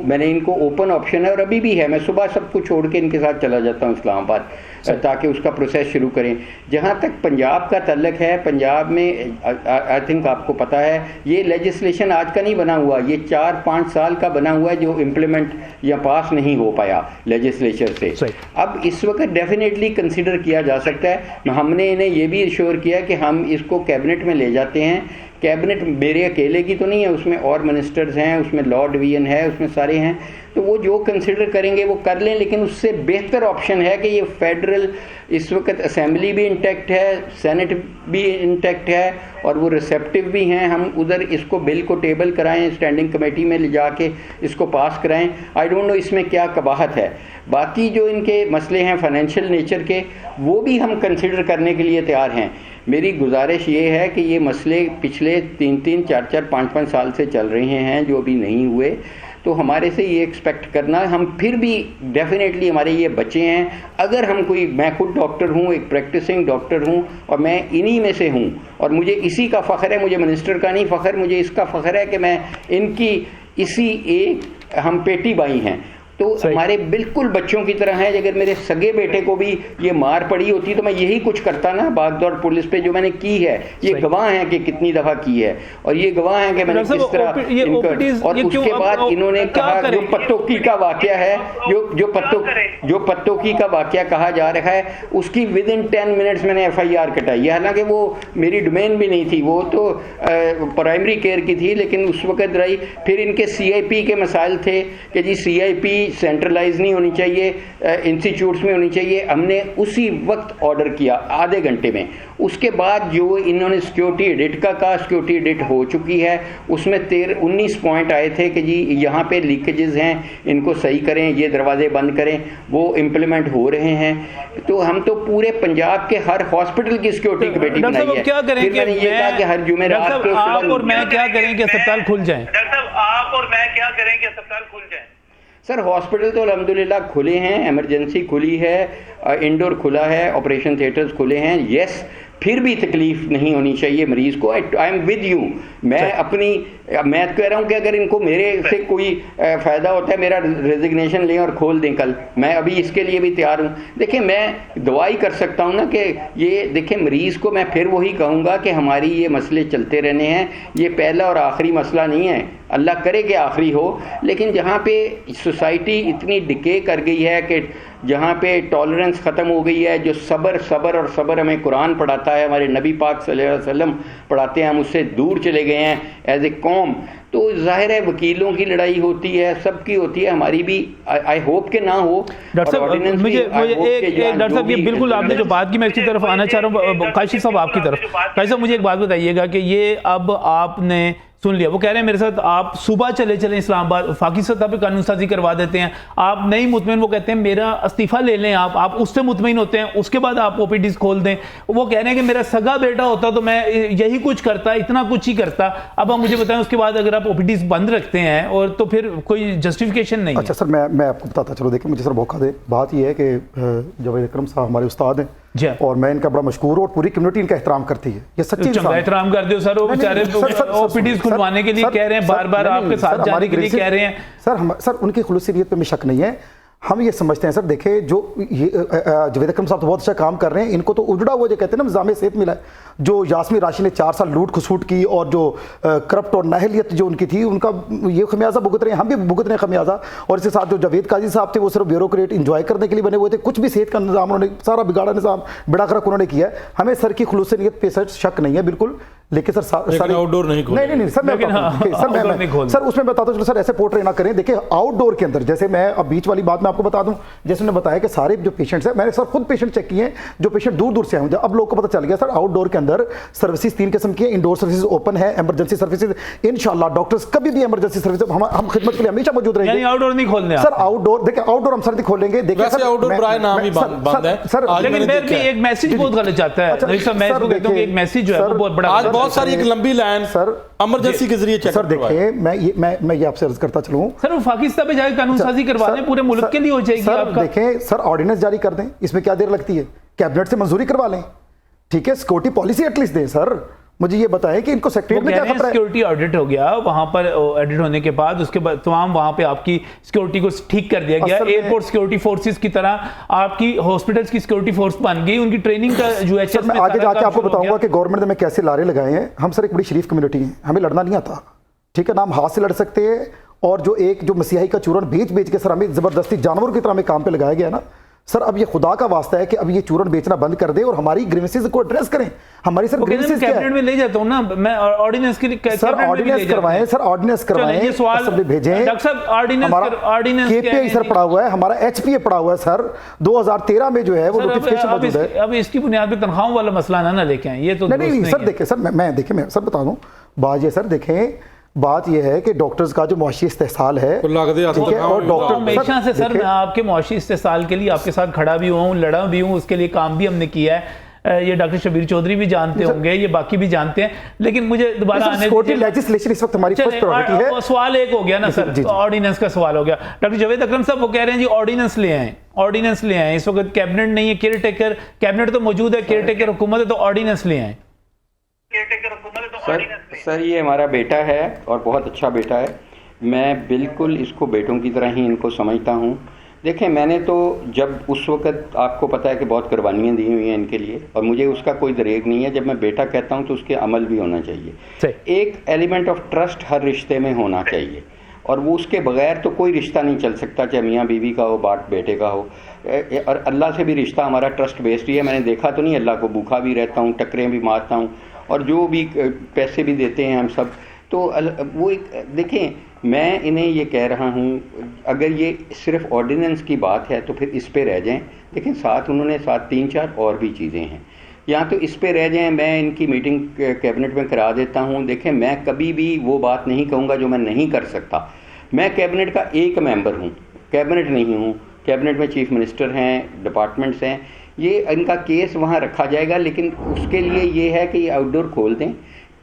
मैंने इनको ओपन ऑप्शन है, और अभी भी है, मैं सुबह सब कुछ छोड़ के इनके साथ चला जाता हूँ इस्लामाबाद ताकि उसका प्रोसेस शुरू करें। जहाँ तक पंजाब का तल्लक है, पंजाब में आई थिंक आपको पता है ये लेजिस्लेशन आज का नहीं बना हुआ, ये 4-5 साल का बना हुआ है जो इम्प्लीमेंट या पास नहीं हो पाया लेजिस्लेचर से। अब इस वक्त डेफिनेटली कंसिडर किया जा सकता है। हमने इन्हें ये भी इंश्योर किया कि हम इसको कैबिनेट में ले जाते हैं। कैबिनेट मेरे अकेले की तो नहीं है, उसमें और मिनिस्टर्स हैं, उसमें लॉ डिवीजन है, उसमें सारे हैं, तो वो जो कंसिडर करेंगे वो कर लें। लेकिन उससे बेहतर ऑप्शन है कि ये फेडरल, इस वक्त असेंबली भी इंटैक्ट है, सेनेट भी इंटैक्ट है, और वो रिसेप्टिव भी हैं। हम उधर इसको बिल को टेबल कराएं, स्टैंडिंग कमेटी में ले जाके इसको पास कराएं। आई डोंट नो इसमें क्या कबाहत है। बाकी जो इनके मसले हैं फाइनेंशियल नेचर के, वो भी हम कंसिडर करने के लिए तैयार हैं। मेरी गुजारिश ये है कि ये मसले पिछले 3-3, 4-4, 5-5 साल से चल रहे हैं जो अभी नहीं हुए, तो हमारे से ये एक्सपेक्ट करना, हम फिर भी डेफिनेटली हमारे ये बच्चे हैं। अगर हम कोई, मैं खुद डॉक्टर हूँ, एक प्रैक्टिसिंग डॉक्टर हूँ, और मैं इन्हीं में से हूँ, और मुझे इसी का फ़ख्र है, मुझे मिनिस्टर का नहीं फ़ख्र, मुझे इसका फ़ख्र है कि मैं इनकी इसी एक हम पेटी बाई हैं। तो हमारे बिल्कुल बच्चों की तरह है। अगर मेरे सगे बेटे को भी ये मार पड़ी होती तो मैं यही कुछ करता ना, भागदौड़ पुलिस पे जो मैंने की है। ये गवाह हैं कि कितनी दफ़ा की है, और ये गवाह हैं कि मैंने किस तरह। और उसके बाद इन्होंने कहा जो पत्तोकी का वाकया है, जो पत्तोकी का वाकया कहा जा रहा है, उसकी विदिन 10 मिनट्स मैंने FIR कटाई है। हालांकि वो मेरी डोमेन भी नहीं थी, वो तो प्राइमरी केयर की थी, लेकिन उस वक्त रही। फिर इनके CIP के मसाइल थे कि जी CIP सेंट्रलाइज नहीं होनी चाहिए, इंस्टीट्यूट्स में होनी चाहिए। हमने उसी वक्त ऑर्डर किया आधे घंटे में। उसके बाद जो इन्होंने सिक्योरिटी एडिट का कहा, सिक्योरिटी एडिट हो चुकी है, उसमें 19 पॉइंट आए थे कि जी यहाँ पे लीकेजेस हैं, इनको सही करें, ये दरवाजे बंद करें, वो इम्प्लीमेंट हो रहे हैं। तो हम तो पूरे पंजाब के हर हॉस्पिटल की सिक्योरिटी कमेटी बनाई है। क्या करें फिर मैंने ये कहा कि हर जुमेरात को आप और मैं क्या करें कि अस्पताल खुल जाएं? डॉक्टर साहब आप और मैं क्या करें कि अस्पताल खुल जाएं? सर हॉस्पिटल तो अल्हम्दुलिल्लाह खुले हैं, इमरजेंसी खुली है, इंडोर खुला है, ऑपरेशन थिएटर्स खुले हैं। यस, फिर भी तकलीफ नहीं होनी चाहिए मरीज को। I am with you. मैं कह रहा हूँ कि अगर इनको मेरे से कोई फ़ायदा होता है, मेरा रेजिग्नेशन लें और खोल दें कल, मैं अभी इसके लिए भी तैयार हूँ। देखिए मैं दवाई कर सकता हूँ ना कि ये देखिए मरीज़ को मैं फिर वही कहूँगा कि हमारी ये मसले चलते रहने हैं, ये पहला और आखिरी मसला नहीं है, अल्लाह करे कि आखिरी हो। लेकिन जहाँ पे सोसाइटी इतनी डिके कर गई है कि जहाँ पे टॉलरेंस ख़त्म हो गई है, जो सब्र हमें कुरान पढ़ाता है, हमारे नबी पाक सल्लल्लाहु अलैहि वसल्लम पढ़ाते हैं, हम उससे दूर चले गए हैं एज ए कौम। तो जाहिर है वकीलों की लड़ाई होती है, सबकी होती है, हमारी भी। आई होप के ना हो। डॉक्टर साहब मुझे डॉक्टर साहब ये बिल्कुल आपने जो बात की, मैं इसकी तरफ आना चाह रहा हूँ काशिफ साहब आपकी तरफ। काशिफ साहब मुझे एक बात बताइएगा कि ये अब आपने सुन लिया, वो कह रहे हैं मेरे साथ आप सुबह चले इस्लामाबाद, फाकी सतह पे कानून साजी करवा देते हैं, आप नहीं मुतमईन, वो कहते हैं मेरा इस्तीफा ले लें, आप उससे मुतमईन होते हैं, उसके बाद आप ओपीडीज खोल दें। वो कह रहे हैं कि मेरा सगा बेटा होता तो मैं यही कुछ करता, इतना कुछ ही करता। अब आप मुझे बताएं उसके बाद अगर आप ओपीडीज बंद रखते हैं और तो फिर कोई जस्टिफिकेशन नहीं। अच्छा सर मैं आपको बताता चलो, देखिए मुझे सर मौका दे। बात यह है कि जावेद अकरम साहब हमारे उस्ताद हैं और मैं इनका बड़ा मशहूर और पूरी कम्युनिटी इनका एहतराम करती है। ये सच्ची एहतराम कर दो सर, वो बेचारे ओपीडीज खुलवाने के लिए कह रहे हैं, बार-बार आपके साथ जाने के लिए कह रहे हैं। सर उनकी खुलूसी नीयत पे में शक नहीं है। हम ये समझते हैं सर, देखिए जो जावेद अकरम साहब तो बहुत अच्छा काम कर रहे हैं, इनको तो उजड़ा हुआ जो कहते हैं ना निज़ाम सेहत मिला है। जो यास्मीन राशि ने 4 साल लूट खसूट की और जो करप्ट और नाहलियत जो उनकी थी, उनका ये खमियाजा भुगत रहे हैं, हम भी भुगत रहे हैं खमियाजा। और इसके साथ जो जावेद काजी साहब थे वो सिर्फ ब्यूरोक्रेट इंजॉय करने के लिए बने हुए थे, कुछ भी सेहत का निज़ाम उन्होंने सारा बिगाड़ा निज़ाम बिड़ा कर उन्होंने किया है। हमें सर की खुलूस नीयत पे सर शक नहीं है बिल्कुल, लेकिन सर सारे आउटडोर नहीं सर उसमें बताता हूँ सर, ऐसे पोर्ट्रे ना करें। देखिए आउटडोर के अंदर, जैसे मैं अब बीच वाली बात मैं आपको बता दूं, जैसे उन्होंने बताया कि सारे जो पेशेंट्स हैं, मैंने सर खुद पेशेंट चेक किए हैं, जो पेशेंट दूर दूर से आए हैं। अब लोग को पता चल गया सर आउटडोर के अंदर सर्विसेज 3 किस्म की है। इंडोर सर्विसेज ओपन है, इमरजेंसी सर्विसेज। इंशाल्लाह डॉक्टर्स कभी भी इमरजेंसी सर्विस हम खिदमत के लिए हमेशा मौजूद रहेंगे। आउटडोर नहीं खोलने सर, आउटडोर देखिए, आउटडोर हम सर खोलेंगे। देखिए सर आउटडोर प्राय नाम ही बंद है सर, लेकिन एक मैसेज बहुत गलत जाता है। मैं इसको कहता हूं कि एक मैसेज जो है वो बहुत बड़ा, आज बहुत सारी एक लंबी लाइन सर इमरजेंसी के जरिए चेक। सर देखिए मैं ये आपसे अर्ज करता चलूं सर, वो पाकिस्तान पे जाके कानून साजी करवा दें, पूरे मुल्क के लिए हो जाएगी। सर देखें सर, ऑर्डिनेंस जारी कर दें, इसमें क्या देर लगती है? कैबिनेट से मंजूरी करवा लें, ठीक है, सिक्योरिटी पॉलिसी एटलीस्ट दें। सर मुझे ये बताएं कि इनको सेक्रेटरीट में क्या खतरा है? सिक्योरिटी ऑडिट हो गया, वहां पर ऑडिट होने के बाद उसके बाद तमाम वहां पे आपकी सिक्योरिटी को ठीक कर दिया गया। एयरपोर्ट सिक्योरिटी फोर्सेस की तरह आपकी हॉस्पिटल्स की सिक्योरिटी फोर्स बन गई, उनकी ट्रेनिंग का जो है। मैं आगे जाके आपको बताऊंगा कि गवर्नमेंट ने कैसे लारे लगाए हैं। हम सर एक बड़ी शरीफ कम्युनिटी है, हमें लड़ना नहीं आता, ठीक है ना, हम हाथ से लड़ सकते हैं। और जो मसीहाई का चूरन बेच के सर हमें जबरदस्ती जानवरों की तरह हमें काम पे लगाया गया ना सर, अब ये खुदा का वास्ता है कि अब ये चूरन बेचना बंद कर दे और हमारी ग्रीवेंसेस को एड्रेस करें। हमारी सर ग्रीवेंसेस क्या है? कैबिनेट में ले जाता हूं ना मैं, ऑर्डिनेंस के लिए सर ऑर्डिनेंस करवाएं, सर ऑर्डिनेंस करवाएं, ये सवाल असेंबली भेजें। डॉक्टर साहब ऑर्डिनेंस केपीआई सर पड़ा हुआ है, हमारा एचपीए पड़ा हुआ है सर, 2013 में जो है वो नोटिफिकेशन मौजूद है। अब इसकी बुनियाद पे तनख्वाहों वाला मसला ना लेके आए, ये तो नहीं सर। देखिए सर मैं सर बता दूं बात ये सर, देखें बात यह है कि डॉक्टर्स का जो मुआशी इस्तेहसाल है, ठीक है, और डॉक्टर हमेशा से सर मैं आपके मुआशी इस्तेहसाल के लिए आपके साथ खड़ा भी हूँ, लड़ा भी हूँ, उसके लिए काम भी हमने किया है। ये डॉक्टर शबीर चौधरी भी जानते होंगे, ये बाकी भी जानते हैं। लेकिन मुझे दोबारा आने लेजिस्लेशन इस वक्त हमारी फर्स्ट प्रायोरिटी है। सवाल एक हो गया ना सर, ऑर्डिनेंस का सवाल हो गया। डॉक्टर जावेद अकरम साहब वो कह रहे हैं जी ऑर्डिनेंस ले आए, ऑर्डिनेंस ले आए। इस वक्त कैबिनेट नहीं है, केयर टेकर कैबिनेट तो मौजूद है, केयर टेकर हुकूमत है, तो ऑर्डिनेंस ले आए। सर ये हमारा बेटा है और बहुत अच्छा बेटा है, मैं बिल्कुल इसको बेटों की तरह ही इनको समझता हूँ। देखें मैंने तो जब उस वक़्त आपको पता है कि बहुत कुर्बानियाँ दी हुई हैं इनके लिए, और मुझे उसका कोई दरेग नहीं है। जब मैं बेटा कहता हूँ तो उसके अमल भी होना चाहिए। एक एलिमेंट ऑफ ट्रस्ट हर रिश्ते में होना चाहिए, और वो उसके बगैर तो कोई रिश्ता नहीं चल सकता, चाहे मियाँ बीवी का हो, बाप बेटे का हो। और अल्लाह से भी रिश्ता हमारा ट्रस्ट बेस्ड ही है। मैंने देखा तो नहीं अल्लाह को, भूखा भी रहता हूँ, टकरें भी मारता हूँ, और जो भी पैसे भी देते हैं हम सब। तो वो एक देखें, मैं इन्हें ये कह रहा हूँ, अगर ये सिर्फ ऑर्डिनेंस की बात है तो फिर इस पे रह जाएं। लेकिन साथ उन्होंने 3-4 और भी चीज़ें हैं, या तो इस पे रह जाएं, मैं इनकी मीटिंग कैबिनेट में करा देता हूँ। देखें, मैं कभी भी वो बात नहीं कहूँगा जो मैं नहीं कर सकता। मैं कैबिनेट का एक मेंबर हूँ, कैबिनेट नहीं हूँ। कैबिनेट में चीफ मिनिस्टर हैं, डिपार्टमेंट्स हैं, ये इनका केस वहाँ रखा जाएगा। लेकिन उसके लिए ये है कि ये आउटडोर खोल दें,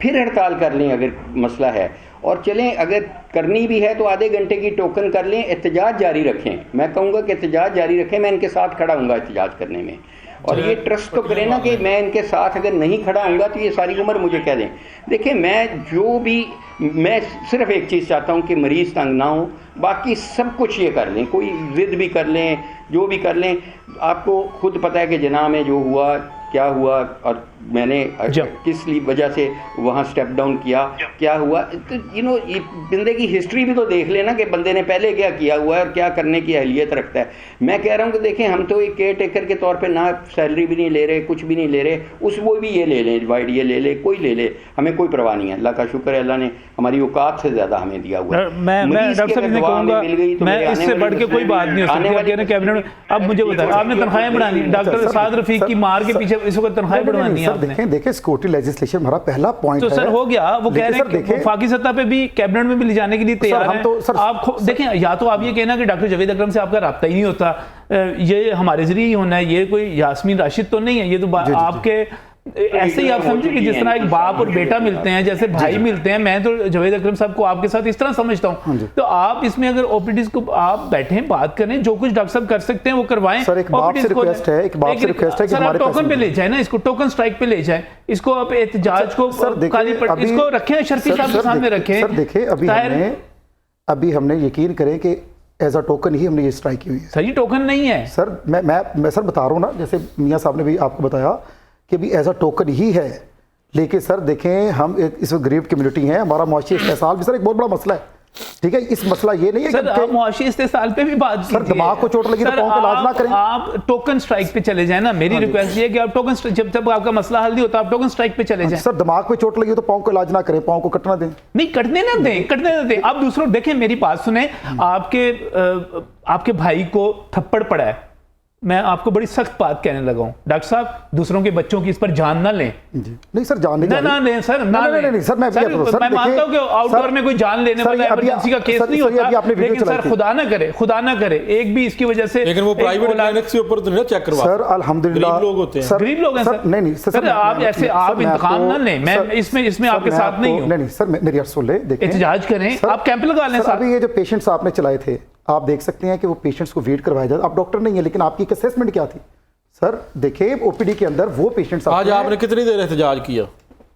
फिर हड़ताल कर लें अगर मसला है, और चलें। अगर करनी भी है तो आधे घंटे की टोकन कर लें, एहतजाज जारी रखें। मैं कहूँगा कि एहतजाज जारी रखें, मैं इनके साथ खड़ा हूँगा एहतजाज करने में। और ये ट्रस्ट तो करें ना कि मैं इनके साथ अगर नहीं खड़ा हूँगा तो ये सारी उम्र मुझे कह दें। देखिए, मैं सिर्फ एक चीज़ चाहता हूँ कि मरीज़ तंग ना हो, बाकी सब कुछ ये कर लें, कोई ज़िद भी कर लें, जो भी कर लें। आपको खुद पता है कि जना में जो हुआ, क्या हुआ, और मैंने किस वजह से वहाँ स्टेप डाउन किया, क्या हुआ। तो ये बंदे की हिस्ट्री भी तो देख लेना कि बंदे ने पहले क्या किया हुआ है और क्या करने की अहलियत रखता है। मैं कह रहा हूँ कि देखें, हम तो एक केयर टेकर के तौर पे ना सैलरी भी नहीं ले रहे, कुछ भी नहीं ले रहे। वो भी ये ले लें, YDA ले ले, कोई ले ले, हमें कोई परवाह नहीं है। अल्लाह का शुक्र है, अल्लाह ने हमारी औकात से ज़्यादा हमें दिया हुआ है। मैं डॉक्टर साहब ने कहूँगा, मैं इससे बढ़ के कोई बात नहीं हो सकती कैबिनेट में। अब मुझे बताया, आपने तनख्वाहें बढ़ानी, डॉक्टर साद रफीक की मार के पीछे इस वक्त तनख्वाहें बढ़वानी है। देखें सिक्योरिटी लेजिस्लेशन हमारा पहला पॉइंट तो सर हो गया, वो कह रहे हैं कि वफाकी सतह पे भी कैबिनेट में भी ले जाने के लिए तैयार हैं। आप देखें, या तो आप ये कहना कि डॉक्टर जावेद अकरम से आपका राब्ता ही नहीं होता, ये हमारे जरिए ही होना है, ये कोई यास्मीन राशिद तो नहीं है, ये तो आपके ऐसे ही आप समझे कि जिस तरह एक बाप और बेटा मिलते हैं, जैसे भाई मिलते हैं। मैं तो जावेद अकरम साहब को आपके साथ इस तरह समझता हूं। तो आप इसमें अगर ओपीडीज को आप बैठे बात करें, जो कुछ डॉक्टर साहब कर सकते हैं वो करवाएं। सर एक बाप से रिक्वेस्ट है, कि सर आप टोकन पे ले जाए ना, इसको टोकन स्ट्राइक पे ले जाए, इसको आप एहतजाज को इसको रखें, शर्फी साहब के सामने रखें। सर देखिए, अभी हमने यकीन करें कि एज अ टोकन ही हमने ये स्ट्राइक की हुई है। सर ये टोकन नहीं है सर, मैं सर बता रहा हूँ ना, जैसे मियाँ साहब ने भी आपको बताया कि भी एज अ टोकन ही है। लेकिन सर देखें, हम इस गरीब कम्युनिटी हैं, हमारा मुआशी इस्तेसाल भी सर एक बहुत बड़ा मसला है, ठीक है। इस मसला ये नहीं है सर आप मुआशी इस्तेसाल पे भी बात सर, दिमाग को चोट लगी तो पाँव का इलाज ना करें। आप टोकन स्ट्राइक पे चले जाए ना, मेरी रिक्वेस्ट ये है कि आप टोकन, जब आपका मसला हल नहीं होता आप टोकन स्ट्राइक पे चले जाएं। सर दिमाग पे चोट लगी तो पाँव का इलाज ना करें, पाँव को कटना दें। नहीं, कटने ना दें। आप दूसरों देखें, मेरी बात सुने, आपके भाई को थप्पड़ पड़ा है, मैं आपको बड़ी सख्त बात कहने लगा हूं, डॉक्टर साहब दूसरों के बच्चों की इस पर जान ना लें। नहीं सर, जान नहीं ना लें सर, नहीं सर, मैं मानता हूं कि आउटडोर में कोई जान लेने वाला इमरजेंसी का केस नहीं होता, लेकिन सर खुदा ना करे एक भी इसकी वजह से। लेकिन वो प्राइवेट क्लिनिक से ऊपर तो नहीं चेक करवा। सर अल्हम्दुलिल्लाह लोग होते हैं, गरीब लोग हैं सर। नहीं सर आप ऐसे आप इंतकाम ना लें, मैं इसमें आपके साथ नहीं हूं। नहीं सर, मेरी अर्ज सुन ले, देखिए एहतजाज करें, आप कैंप लगा लें। अभी ये जो पेशेंट्स आपने चलाए थे, आप देख सकते हैं कि वो पेशेंट्स को वेट करवाया जाता। आप डॉक्टर नहीं है, लेकिन आपकी असेसमेंट क्या थी सर? देखिए ओपीडी के अंदर वो पेशेंट्स, आज आपने कितनी देर एहतजाज किया?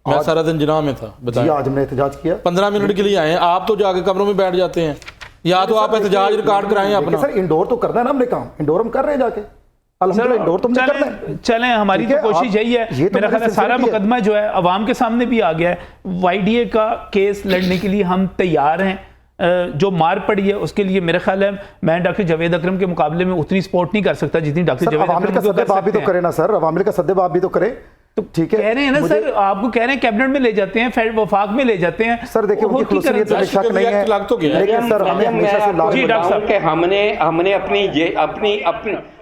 मैं सारा दिन जिना में था, बताइए। आज हमने एहतजाज किया, 15 मिनट के लिए आए हैं, आप तो जाके कमरों में बैठ जाते हैं। या तो आप एहतजाज रिकॉर्ड कराएं अपना। सर इंडोर तो करना है ना हमने काम, इंडोर हम कर रहे हैं जाके, इंडोर तो चलें, हमारी तो कोशिश यही है। मेरा ख्याल है सारा मुकदमा जो है अवाम के सामने भी आ गया है। YDA का केस लड़ने के लिए हम तैयार हैं। जो मार पड़ी है उसके लिए मेरा ख्याल है मैं डॉक्टर जावेद अकरम के मुकाबले में उतनी सपोर्ट नहीं कर सकता जितनी डॉक्टर जावेद अकरम का सद्देबाब भी तो करे ना सर, अवामिल का सद्देबाब भी तो करे। तो ठीक है, कह रहे हैं ना सर, आपको कह रहे हैं कैबिनेट में ले जाते हैं, वफाक में ले जाते हैं। सर देखिए उनकी खुलसियत में शक नहीं है, लेकिन सर हमें हमेशा से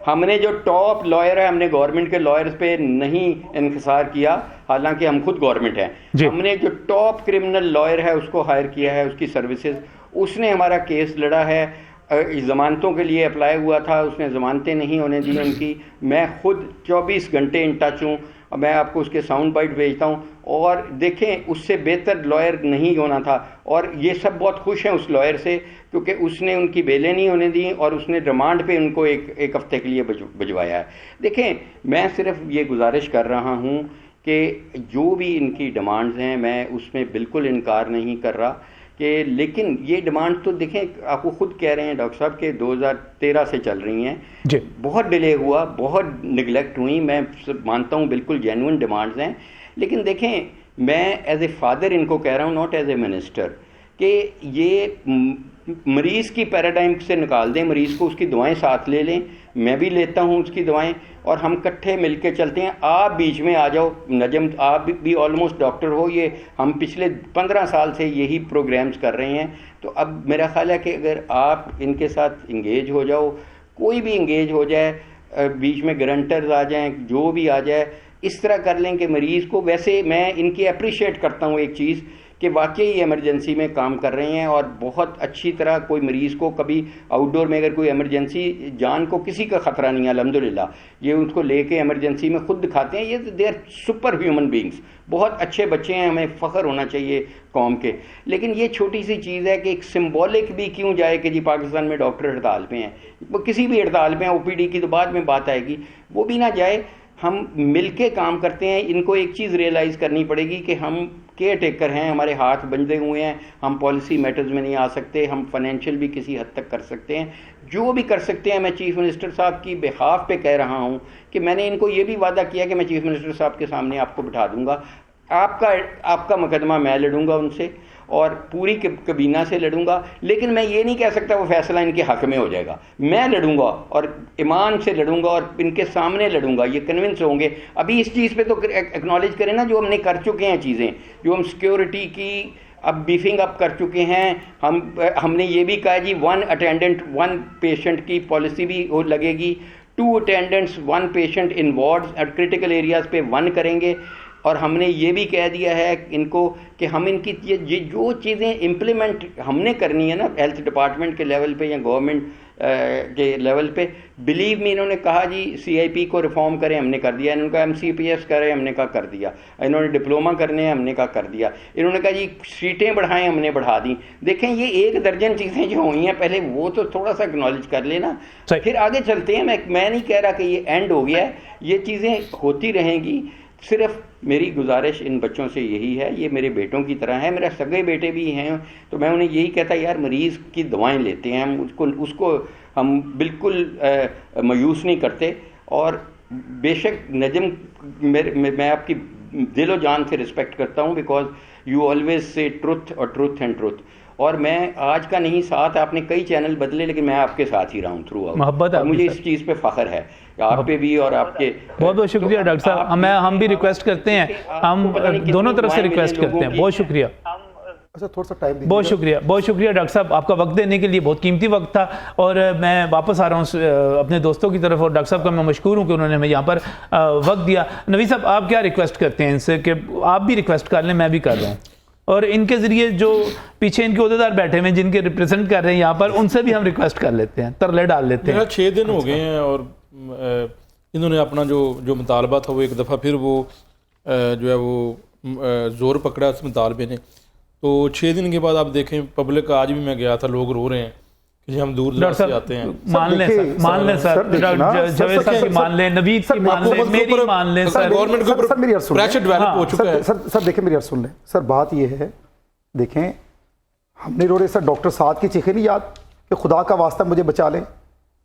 हमने जो टॉप लॉयर है, हमने गवर्नमेंट के लॉयर्स पे नहीं इंतजार किया, हालांकि हम खुद गवर्नमेंट हैं। हमने जो टॉप क्रिमिनल लॉयर है उसको हायर किया है, उसकी सर्विसेज, उसने हमारा केस लड़ा है। ज़मानतों के लिए अप्लाई हुआ था, उसने ज़मानतें नहीं होने दी उनकी। मैं खुद 24 घंटे इन टच हूँ, मैं आपको उसके साउंड बाइट भेजता हूँ। और देखें, उससे बेहतर लॉयर नहीं होना था। और ये सब बहुत खुश हैं उस लॉयर से, क्योंकि उसने उनकी बेलें नहीं होने दी और उसने रिमांड पे उनको एक हफ्ते के लिए भिजवाया है। देखें, मैं सिर्फ ये गुजारिश कर रहा हूँ कि जो भी इनकी डिमांड्स हैं, मैं उसमें बिल्कुल इनकार नहीं कर रहा कि, लेकिन ये डिमांड तो देखें, आपको खुद कह रहे हैं डॉक्टर साहब के 2013 से चल रही हैं। बहुत डिले हुआ, बहुत निगलेक्ट हुई, मैं मानता हूँ बिल्कुल जेन्युइन डिमांड्स हैं। लेकिन देखें, मैं एज ए फादर इनको कह रहा हूँ, नॉट एज ए मिनिस्टर, कि ये मरीज़ की पैराडाइम से निकाल दें, मरीज़ को उसकी दवाएं साथ ले लें, मैं भी लेता हूं उसकी दवाएं, और हम इकट्ठे मिलके चलते हैं। आप बीच में आ जाओ नजम, आप भी ऑलमोस्ट डॉक्टर हो, ये हम पिछले 15 साल से यही प्रोग्राम्स कर रहे हैं। तो अब मेरा ख्याल है कि अगर आप इनके साथ इंगेज हो जाओ, कोई भी इंगेज हो जाए, बीच में गारंटर्स आ जाएं, जो भी आ जाए, इस तरह कर लें कि मरीज़ को, वैसे मैं इनकी अप्रिशिएट करता हूँ एक चीज़ कि वाकई इमरजेंसी में काम कर रहे हैं और बहुत अच्छी तरह, कोई मरीज़ को कभी आउटडोर में अगर कोई इमरजेंसी, जान को किसी का ख़तरा नहीं है अल्हम्दुलिल्लाह, ये उसको लेके इमरजेंसी में खुद दिखाते हैं। ये they are super human beings, बहुत अच्छे बच्चे हैं, हमें फ़ख्र होना चाहिए कौम के। लेकिन ये छोटी सी चीज़ है कि एक सिंबॉलिक भी क्यों जाए कि जी पाकिस्तान में डॉक्टर हड़ताल पे हैं, वो किसी भी हड़ताल पे हैं, OPD की तो बाद में बात आएगी, वो भी ना जाए। हम मिलके काम करते हैं। इनको एक चीज़ रियलाइज़ करनी पड़ेगी कि हम केयर टेकर हैं, हमारे हाथ बंधे हुए हैं, हम पॉलिसी मैटर्स में नहीं आ सकते, हम फाइनेंशियल भी किसी हद तक कर सकते हैं, जो भी कर सकते हैं। मैं चीफ़ मिनिस्टर साहब की बिहाफ पे कह रहा हूँ कि मैंने इनको ये भी वादा किया कि मैं चीफ़ मिनिस्टर साहब के सामने आपको बिठा दूंगा, आपका मुकदमा मैं लड़ूंगा उनसे और पूरी कबीना से लड़ूंगा। लेकिन मैं ये नहीं कह सकता वो फैसला इनके हक़ में हो जाएगा, मैं लड़ूंगा और ईमान से लड़ूंगा और इनके सामने लड़ूंगा, ये कन्विंस होंगे। अभी इस चीज़ पे तो एक्नॉलेज करें ना, जो हमने कर चुके हैं चीज़ें, जो हम सिक्योरिटी की अब बीफिंग अप कर चुके हैं। हमने ये भी कहा जी 1 अटेंडेंट 1 पेशेंट की पॉलिसी भी लगेगी, 2 अटेंडेंट्स 1 पेशेंट इन वार्ड्स और क्रिटिकल एरियाज़ पे 1 करेंगे। और हमने ये भी कह दिया है इनको कि हम इनकी ये जो चीज़ें इम्प्लीमेंट हमने करनी है ना हेल्थ डिपार्टमेंट के लेवल पे या गवर्नमेंट के लेवल पे, बिलीव मी, इन्होंने कहा जी CIP को रिफॉर्म करें, हमने कर दिया। इन्होंने कहा MCPS करें, हमने कहा कर दिया। इन्होंने डिप्लोमा करने हैं, हमने कहा कर दिया। इन्होंने कहा जी सीटें बढ़ाएं, हमने बढ़ा दी। देखें ये 1 दर्जन चीज़ें जो हुई हैं पहले वो तो थोड़ा सा एक्नॉलेज कर लेना, फिर आगे चलते हैं। मैं नहीं कह रहा कि ये एंड हो गया है, ये चीज़ें होती रहेंगी। सिर्फ मेरी गुजारिश इन बच्चों से यही है, ये मेरे बेटों की तरह है, मेरे सगे बेटे भी हैं, तो मैं उन्हें यही कहता यार मरीज़ की दवाएं लेते हैं हम, उसको हम बिल्कुल मायूस नहीं करते। और बेशक नजम, मैं आपकी दिलो जान से रिस्पेक्ट करता हूँ, because you always say truth और ट्रुथ एंड ट्रुथ। और मैं आज का नहीं, साथ आपने कई चैनल बदले, लेकिन मैं आपके साथ ही रहा हूँ थ्रू आउट। मोहब्बत, मुझे इस चीज़ पे फ़ख्र है, आप पे भी और आपके। बहुत बहुत शुक्रिया डॉक्टर साहब, हम भी रिक्वेस्ट करते हैं, हम दोनों तरफ से रिक्वेस्ट करते हैं। बहुत शुक्रिया, अच्छा थोड़ा सा टाइम दीजिए। बहुत शुक्रिया डॉक्टर साहब, आपका वक्त देने के लिए। बहुत कीमती वक्त था और मैं वापस आ रहा हूँ अपने दोस्तों की तरफ, और डॉक्टर साहब का मैं मशकूर हूँ कि उन्होंने हमें यहाँ पर वक्त दिया। नवी साहब, आप क्या रिक्वेस्ट करते हैं इनसे कि आप भी रिक्वेस्ट कर लें, मैं भी कर रहा हूँ, और इनके ज़रिए जो पीछे इनके अहदेदार बैठे हुए हैं जिनके रिप्रेजेंट कर रहे हैं यहाँ पर, उनसे भी हम रिक्वेस्ट कर लेते हैं, तरले डाल लेते हैं। 6 दिन हो गए हैं और इन्होंने अपना जो मुतालबा था वो एक दफ़ा फिर वो जो है वो ज़ोर पकड़ा उस मुतालबे ने। तो 6 दिन के बाद आप देखें पब्लिक, आज भी मैं गया था, लोग रो रहे हैं कि हम दूर दराज से आते हैं। मान लें सर, जवेद साहब की मान लें, नवीद की मान लें, मेरी मान लें सर, गवर्नमेंट के ऊपर प्रेशर डेवलप हो चुका है। सर देखिए मेरी अर्ज सुन लें सर, बात ये है, देखें हमने रो रहे सर, डॉक्टर साहब की चीखें नहीं याद कि खुदा का वास्ता मुझे बचा लें?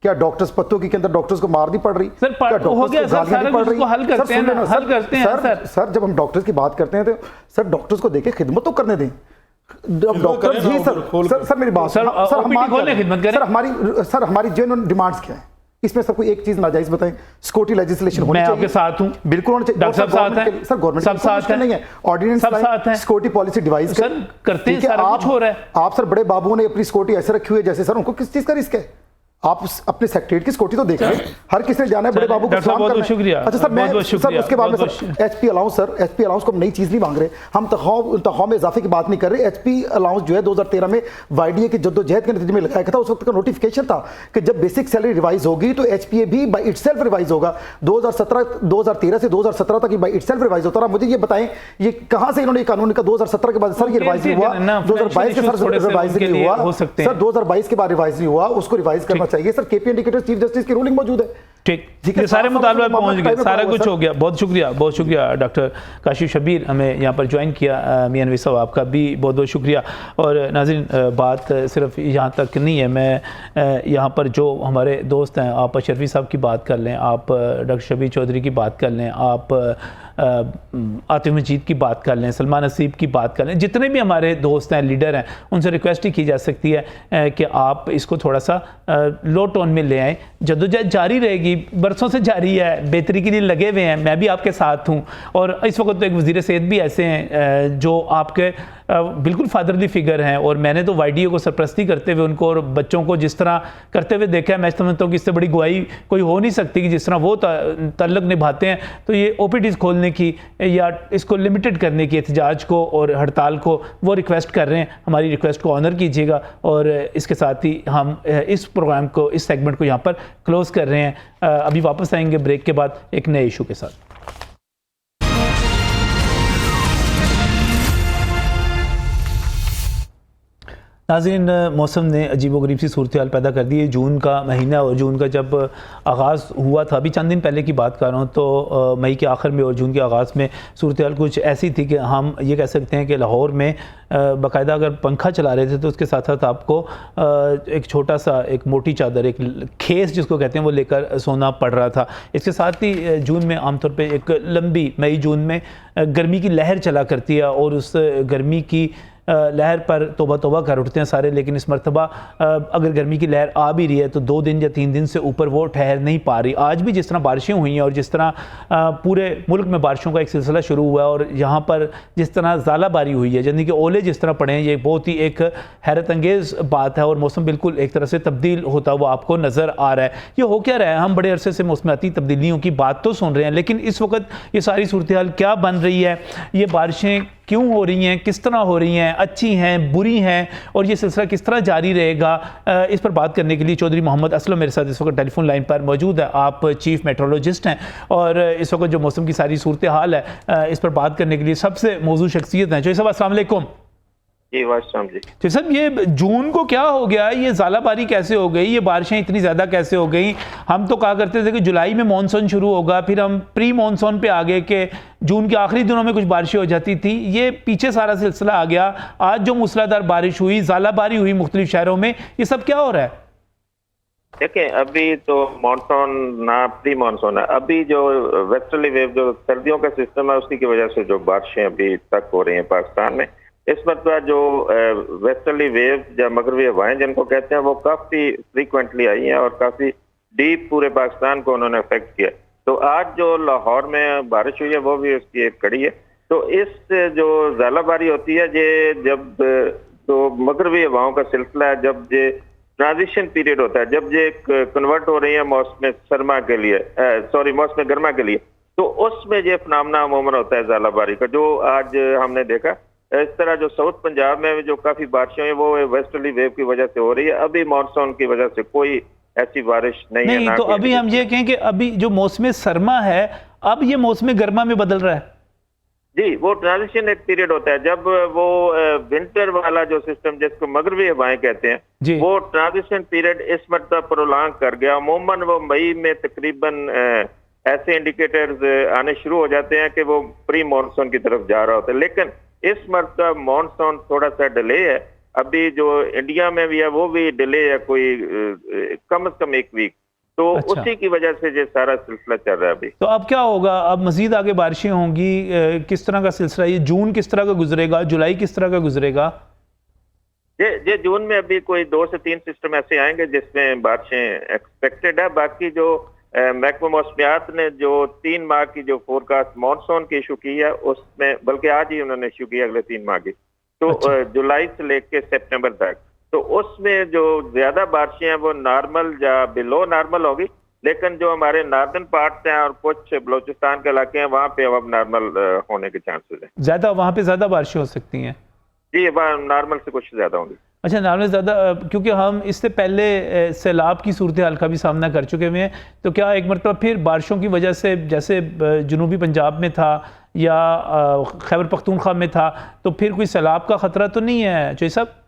क्या डॉक्टर्स पत्तों के अंदर डॉक्टर्स को मार नहीं पड़ रही? सर हो गया सर, सारा कुछ को हल करते हैं सर। जब हम डॉक्टर्स की बात करते हैं तो सर डॉक्टर्स को देखे खिदमत तो करने दें। डॉक्टर जी सर मेरी बात सर हमारी जेन्युइन डिमांड्स क्या है इसमें? सबको एक चीज नाजायज बताएं, सिक्योरिटी लेजिस्लेशन होनी चाहिए। मैं आपके साथ हूं, बिल्कुल होना चाहिए। डॉक्टर साहब साथ हैं, सर गवर्नमेंट सब साथ हैं, नहीं है, ऑर्डिनेंस सब साथ हैं, सिक्योरिटी पॉलिसी डिवाइस सर करते हैं, सारा कुछ हो रहा है। आप सर बड़े बाबुओं ने अपनी सिक्योरिटी ऐसे रखी हुई है जैसे सर उनको किस चीज का रिस्क है? आप अपने सेक्रेटरी की सिक्योरिटी तो देखें, हर किसी ने जाना है बड़े बाबू को सलाम करना है। शुक्रिया। अच्छा सर, मैं सर उसके बाद में sir HP allowance, sir HP allowance को हम नई चीज नहीं मांग रहे, हम तनख्वाह में इजाफे की बात नहीं कर रहे। एचपी अलाउंस जो है 2013 में वाईडीए की जद्दोजहद के नतीजे में लगाया गया था, उस वक्त का नोटिफिकेशन था कि जब बेसिक सैलरी रिवाइज होगी तो एचपीए भी बाई इटसेल्फ रिवाइज होगा। 2013 से 2017 तक बाई इटसेल्फ रिवाइज होता रहा। मुझे ये बताएं ये कहां से इन्होंने कानून का 2017 के बाद सर ये रिवाइज नहीं हुआ, 2022 के सर रिवाइज नहीं हुआ, सर 2022 के बाद रिवाइज नहीं हुआ, उसको रिवाइज करना चाहिए सर। केपीएनडी चीफ जस्टिस की रूलिंग मौजूद है। ठीक, ये सारे मुतालबे पहुंच गए, सारा कुछ हो गया। बहुत शुक्रिया डॉक्टर काशिफ शबीर, हमें यहाँ पर ज्वाइन किया। मियां नवीद साहब आपका भी बहुत बहुत शुक्रिया। और नाज़रीन, बात सिर्फ यहाँ तक नहीं है, मैं यहाँ पर जो हमारे दोस्त हैं, आप अशरफी साहब की बात कर लें, आप डॉक्टर शबीर चौधरी की बात कर लें, आप आतिफ मजीद की बात कर लें, सलमान नसीब की बात कर लें, जितने भी हमारे दोस्त हैं, लीडर हैं, उनसे रिक्वेस्ट ही की जा सकती है कि आप इसको थोड़ा सा लो टोन में ले आएँ। जद्दोजहद जारी रहेगी, बरसों से जारी है, बेहतरी के लिए लगे हुए हैं, मैं भी आपके साथ हूँ। और इस वक्त तो एक वज़ीर सेहत भी ऐसे हैं जो आपके बिल्कुल फादरली फिगर हैं, और मैंने तो YDA को सरपरस्ती करते हुए उनको और बच्चों को जिस तरह करते हुए देखा है, मैं समझता हूँ कि इससे बड़ी गवाही कोई हो नहीं सकती कि जिस तरह वो तल्लक निभाते हैं। तो ये OPDs खोलने की या इसको लिमिटेड करने की एहतजाज को और हड़ताल को वो रिक्वेस्ट कर रहे हैं। हमारी रिक्वेस्ट को ऑनर कीजिएगा, और इसके साथ ही हम इस प्रोग्राम को, इस सेगमेंट को यहाँ पर क्लोज कर रहे हैं। अभी वापस आएंगे ब्रेक के बाद एक नए इशू के साथ। नाज़रीन, मौसम ने अजीबोगरीब सी सूरत हाल पैदा कर दी है। जून का महीना, और जून का जब आगाज़ हुआ था, अभी चंद दिन पहले की बात कर रहा हूँ, तो मई के आखिर में और जून के आगाज़ में सूरत हाल कुछ ऐसी थी कि हम ये कह सकते हैं कि लाहौर में बाकायदा अगर पंखा चला रहे थे तो उसके साथ साथ आपको एक छोटा सा, एक मोटी चादर, एक खेस जिसको कहते हैं, वो लेकर सोना पड़ रहा था। इसके साथ ही जून में आमतौर पर एक लंबी, मई जून में गर्मी की लहर चला करती है, और उस गर्मी की लहर पर तौबा तौबा कर उठते हैं सारे। लेकिन इस मरतबा अगर गर्मी की लहर आ भी रही है तो 2 दिन या 3 दिन से ऊपर वो ठहर नहीं पा रही। आज भी जिस तरह बारिशें हुई हैं और जिस तरह पूरे मुल्क में बारिशों का एक सिलसिला शुरू हुआ है, और यहाँ पर जिस तरह ज़ालाबारी हुई है, यानी कि ओले जिस तरह पड़े हैं, ये बहुत ही एक हैरत अंगेज़ बात है। और मौसम बिल्कुल एक तरह से तब्दील होता हुआ आपको नज़र आ रहा है। ये हो क्या रहा है? हम बड़े अरसे से मौसमाती तब्दीलियों की बात तो सुन रहे हैं, लेकिन इस वक्त ये सारी सूरत हाल क्या बन रही है, ये बारिशें क्यों हो रही हैं, किस तरह हो रही हैं, अच्छी हैं, बुरी हैं, और ये सिलसिला किस तरह जारी रहेगा, इस पर बात करने के लिए चौधरी मोहम्मद असलम मेरे साथ इस वक्त टेलीफोन लाइन पर मौजूद है। आप चीफ मेट्रोलॉजिस्ट हैं, और इस वक्त जो मौसम की सारी सूरत हाल है, इस पर बात करने के लिए सबसे मौजूद शख्सियत हैं। चौधरी साहब, अस्सलाम वालेकुम। जी वालेकुम जी। तो सब ये जून को क्या हो गया, ये ज़ालाबारी कैसे हो गई, ये बारिशें इतनी ज़्यादा कैसे हो गई? हम तो कहा करते थे कि जुलाई में मानसून शुरू होगा, फिर हम प्री मानसून पे आ गए कि जून के आखिरी दिनों में कुछ बारिशें हो जाती थी। ये पीछे सारा सिलसिला आ गया। आज जो मूसलाधार बारिश हुई, ज़ालाबारी हुई मुख्तलिफ शहरों में, ये सब क्या हो रहा है? देखें, अभी तो मानसून ना प्री मानसून है। अभी जो वेस्टर्ली वेव, जो सर्दियों का सिस्टम है, उसकी की वजह से जो बारिशें अभी तक हो रही हैं पाकिस्तान में, इस मरतबा जो वेस्टर्ली वेव या मगरबी हवाएं जिनको कहते हैं, वो काफ़ी फ्रीक्वेंटली आई हैं और काफ़ी डीप पूरे पाकिस्तान को उन्होंने अफेक्ट किया। तो आज जो लाहौर में बारिश हुई है वो भी उसकी एक कड़ी है। तो इस जो ज़ालाबारी होती है, ये जब तो मगरबी हवाओं का सिलसिला है, जब ये ट्रांजिशन पीरियड होता है, जब ये कन्वर्ट हो रही है मौसम सरमा के लिए, मौसम गर्मा के लिए, तो उसमें ये फिनोमेना अमूमन होता है ज़ालाबारी का, जो आज हमने देखा। इस तरह जो साउथ पंजाब में जो काफी बारिशें हुई वो वेस्टर्ली वेव की वजह से हो रही है। अभी मानसून की वजह से कोई ऐसी बारिश नहीं है। तो अभी हम ये कहें कि अभी जो मौसम सरमा है, अब ये मौसम गर्मा में बदल रहा है। जी, वो ट्रांजिशन एक पीरियड होता है, जब वो विंटर वाला जो सिस्टम जिसको मगरबी हवाएं कहते हैं, वो ट्रांजिशन पीरियड इस मरतबा प्रोलॉन्ग कर गया। अमूमन वो मई में तकरीबन ऐसे इंडिकेटर्स आने शुरू हो जाते हैं कि वो प्री मानसून की तरफ जा रहा होता है। लेकिन इस मरतबा मानसून थोड़ा सा डिले है। अभी जो इंडिया में भी है वो भी डिले है, कोई कम से कम 1 वीक। तो उसी की वजह से ये सारा सिलसिला चल रहा है अभी। तो अब क्या होगा? अब मजीद आगे बारिशें होंगी, किस तरह का सिलसिला? ये जून किस तरह का गुजरेगा, जुलाई किस तरह का गुजरेगा? ये जून में अभी कोई 2 से 3 सिस्टम ऐसे आएंगे जिसमें बारिशें एक्सपेक्टेड है। बाकी जो महकमा मौसमियात ने जो 3 माह की जो फोरकास्ट मानसून की इशू की है, उसमें बल्कि आज ही उन्होंने इशू की अगले 3 माह की, तो जुलाई से लेके सितंबर तक, तो उसमें जो ज्यादा बारिशें हैं वो नॉर्मल या बिलो नॉर्मल होगी। लेकिन जो हमारे नॉर्दर्न पार्ट्स हैं और कुछ बलोचिस्तान के इलाके हैं, वहाँ पे अब नॉर्मल होने के चांसेस हैं। ज्यादा वहाँ पे ज्यादा बारिशें हो सकती हैं? जी, नॉर्मल से कुछ ज्यादा होंगी। अच्छा, नॉर्मल ज़्यादा, क्योंकि हम इससे पहले सैलाब की सूरत हाल का भी सामना कर चुके हुए हैं। तो क्या एक मरतबा फिर बारिशों की वजह से, जैसे जनूबी पंजाब में था या खैबर पख्तूनख्वा में था, तो फिर कोई सैलाब का खतरा तो नहीं है चौधरी साहब?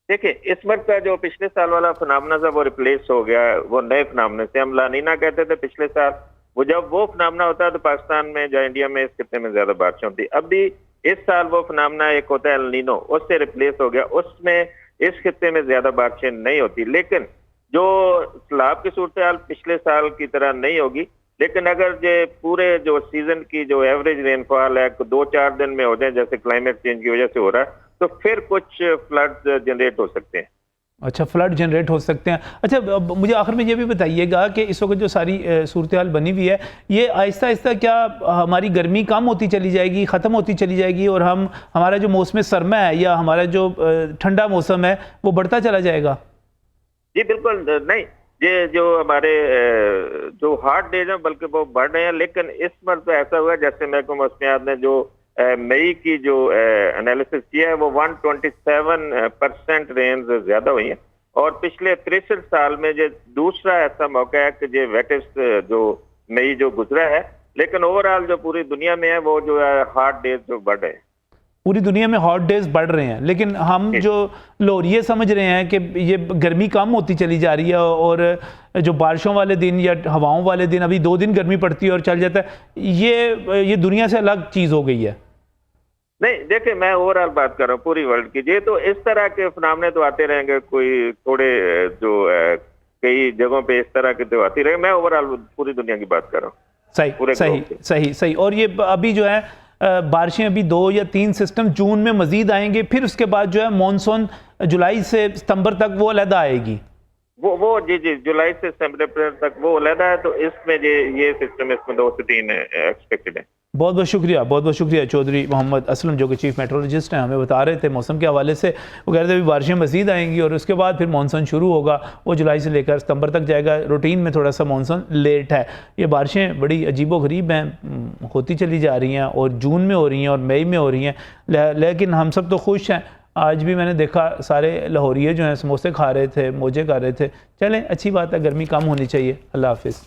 देखिए, इस मरतबा जो पिछले साल वाला फिनोमेना था वो रिप्लेस हो गया, वो नए फिनोमेना से। हम लानीना कहते थे पिछले साल, वो जब वो फिनोमेना होता है तो पाकिस्तान में या इंडिया में इस खित्ते में ज्यादा बारिशें होती। अभी इस साल वो फिनोमेना एक होता है एल नीनो, उससे रिप्लेस हो गया, उसमें इस खित्ते में ज्यादा बारिशें नहीं होती। लेकिन जो सैलाब की सूरत हाल पिछले साल की तरह नहीं होगी, लेकिन अगर जो पूरे जो सीजन की जो एवरेज रेनफॉल है 2-4 दिन में हो जाए जैसे क्लाइमेट चेंज की वजह से हो रहा है, तो फिर कुछ फ्लड जनरेट हो सकते हैं। अच्छा, फ्लड जनरेट हो सकते हैं। अच्छा, अब मुझे आखिर में ये भी बताइएगा कि इस वक्त जो सारी सूरत हाल बनी हुई है, ये आहिस्ता आहिस्ता क्या हमारी गर्मी कम होती चली जाएगी, ख़त्म होती चली जाएगी, और हमारा जो मौसम सरमा है या हमारा जो ठंडा मौसम है वो बढ़ता चला जाएगा? जी बिल्कुल नहीं, ये जो हमारे जो हॉट डेज हैं बल्कि वो बढ़ रहे हैं, लेकिन इस बार तो ऐसा हुआ जैसे महकमा मौसमियात ने जो मई की जो एनालिसिस किया है वो 127% रेंज ज्यादा हुई है, और पिछले 63 साल में जो दूसरा ऐसा मौका है कि जो वेटेस्ट जो मई जो गुजरा है, लेकिन ओवरऑल जो पूरी दुनिया में है वो जो है हॉट डेज जो बढ़ रहे हैं। पूरी दुनिया में हॉट डेज बढ़ रहे हैं, लेकिन हम जो लोग ये समझ रहे हैं कि ये गर्मी कम होती चली जा रही है, और जो बारिशों वाले दिन या हवाओं वाले दिन अभी 2 दिन गर्मी पड़ती है और चल जाता है, ये दुनिया से अलग चीज़ हो गई है। नहीं देखिए, मैं ओवरऑल बात कर रहा हूँ पूरी वर्ल्ड की। ये तो इस तरह के फिनोमेना तो आते रहेंगे, कोई थोड़े जो कई जगहों पे इस तरह के तो आती रहेंगे। मैं ओवरऑल पूरी दुनिया की बात कर रहा हूँ। सही सही सही सही। और ये अभी जो है बारिशें अभी 2 या 3 सिस्टम जून में मजीद आएंगे, फिर उसके बाद जो है मानसून जुलाई से सितंबर तक वो अलहदा आएगी। वो जी जुलाई से सितंबर तक वो अलहदा है, तो इसमें ये सिस्टम इसमें 2 से 3 एक्सपेक्टेड है। बहुत बहुत शुक्रिया चौधरी मोहम्मद असलम, जो कि चीफ मेट्रोलॉजिस्ट हैं, हमें बता रहे थे मौसम के हवाले से। वो कह रहे थे अभी बारिशें मज़ीद आएंगी और उसके बाद फिर मानसून शुरू होगा, वो जुलाई से लेकर सितंबर तक जाएगा। रूटीन में थोड़ा सा मानसून लेट है। ये बारिशें बड़ी अजीबो गरीब हैं, होती चली जा रही हैं, और जून में हो रही हैं और मई में हो रही हैं, लेकिन हम सब तो खुश हैं। आज भी मैंने देखा सारे लाहौरिये जो हैं समोसे खा रहे थे, मोजे खा रहे थे। चलें, अच्छी बात है, गर्मी कम होनी चाहिए। अल्लाह हाफिज़।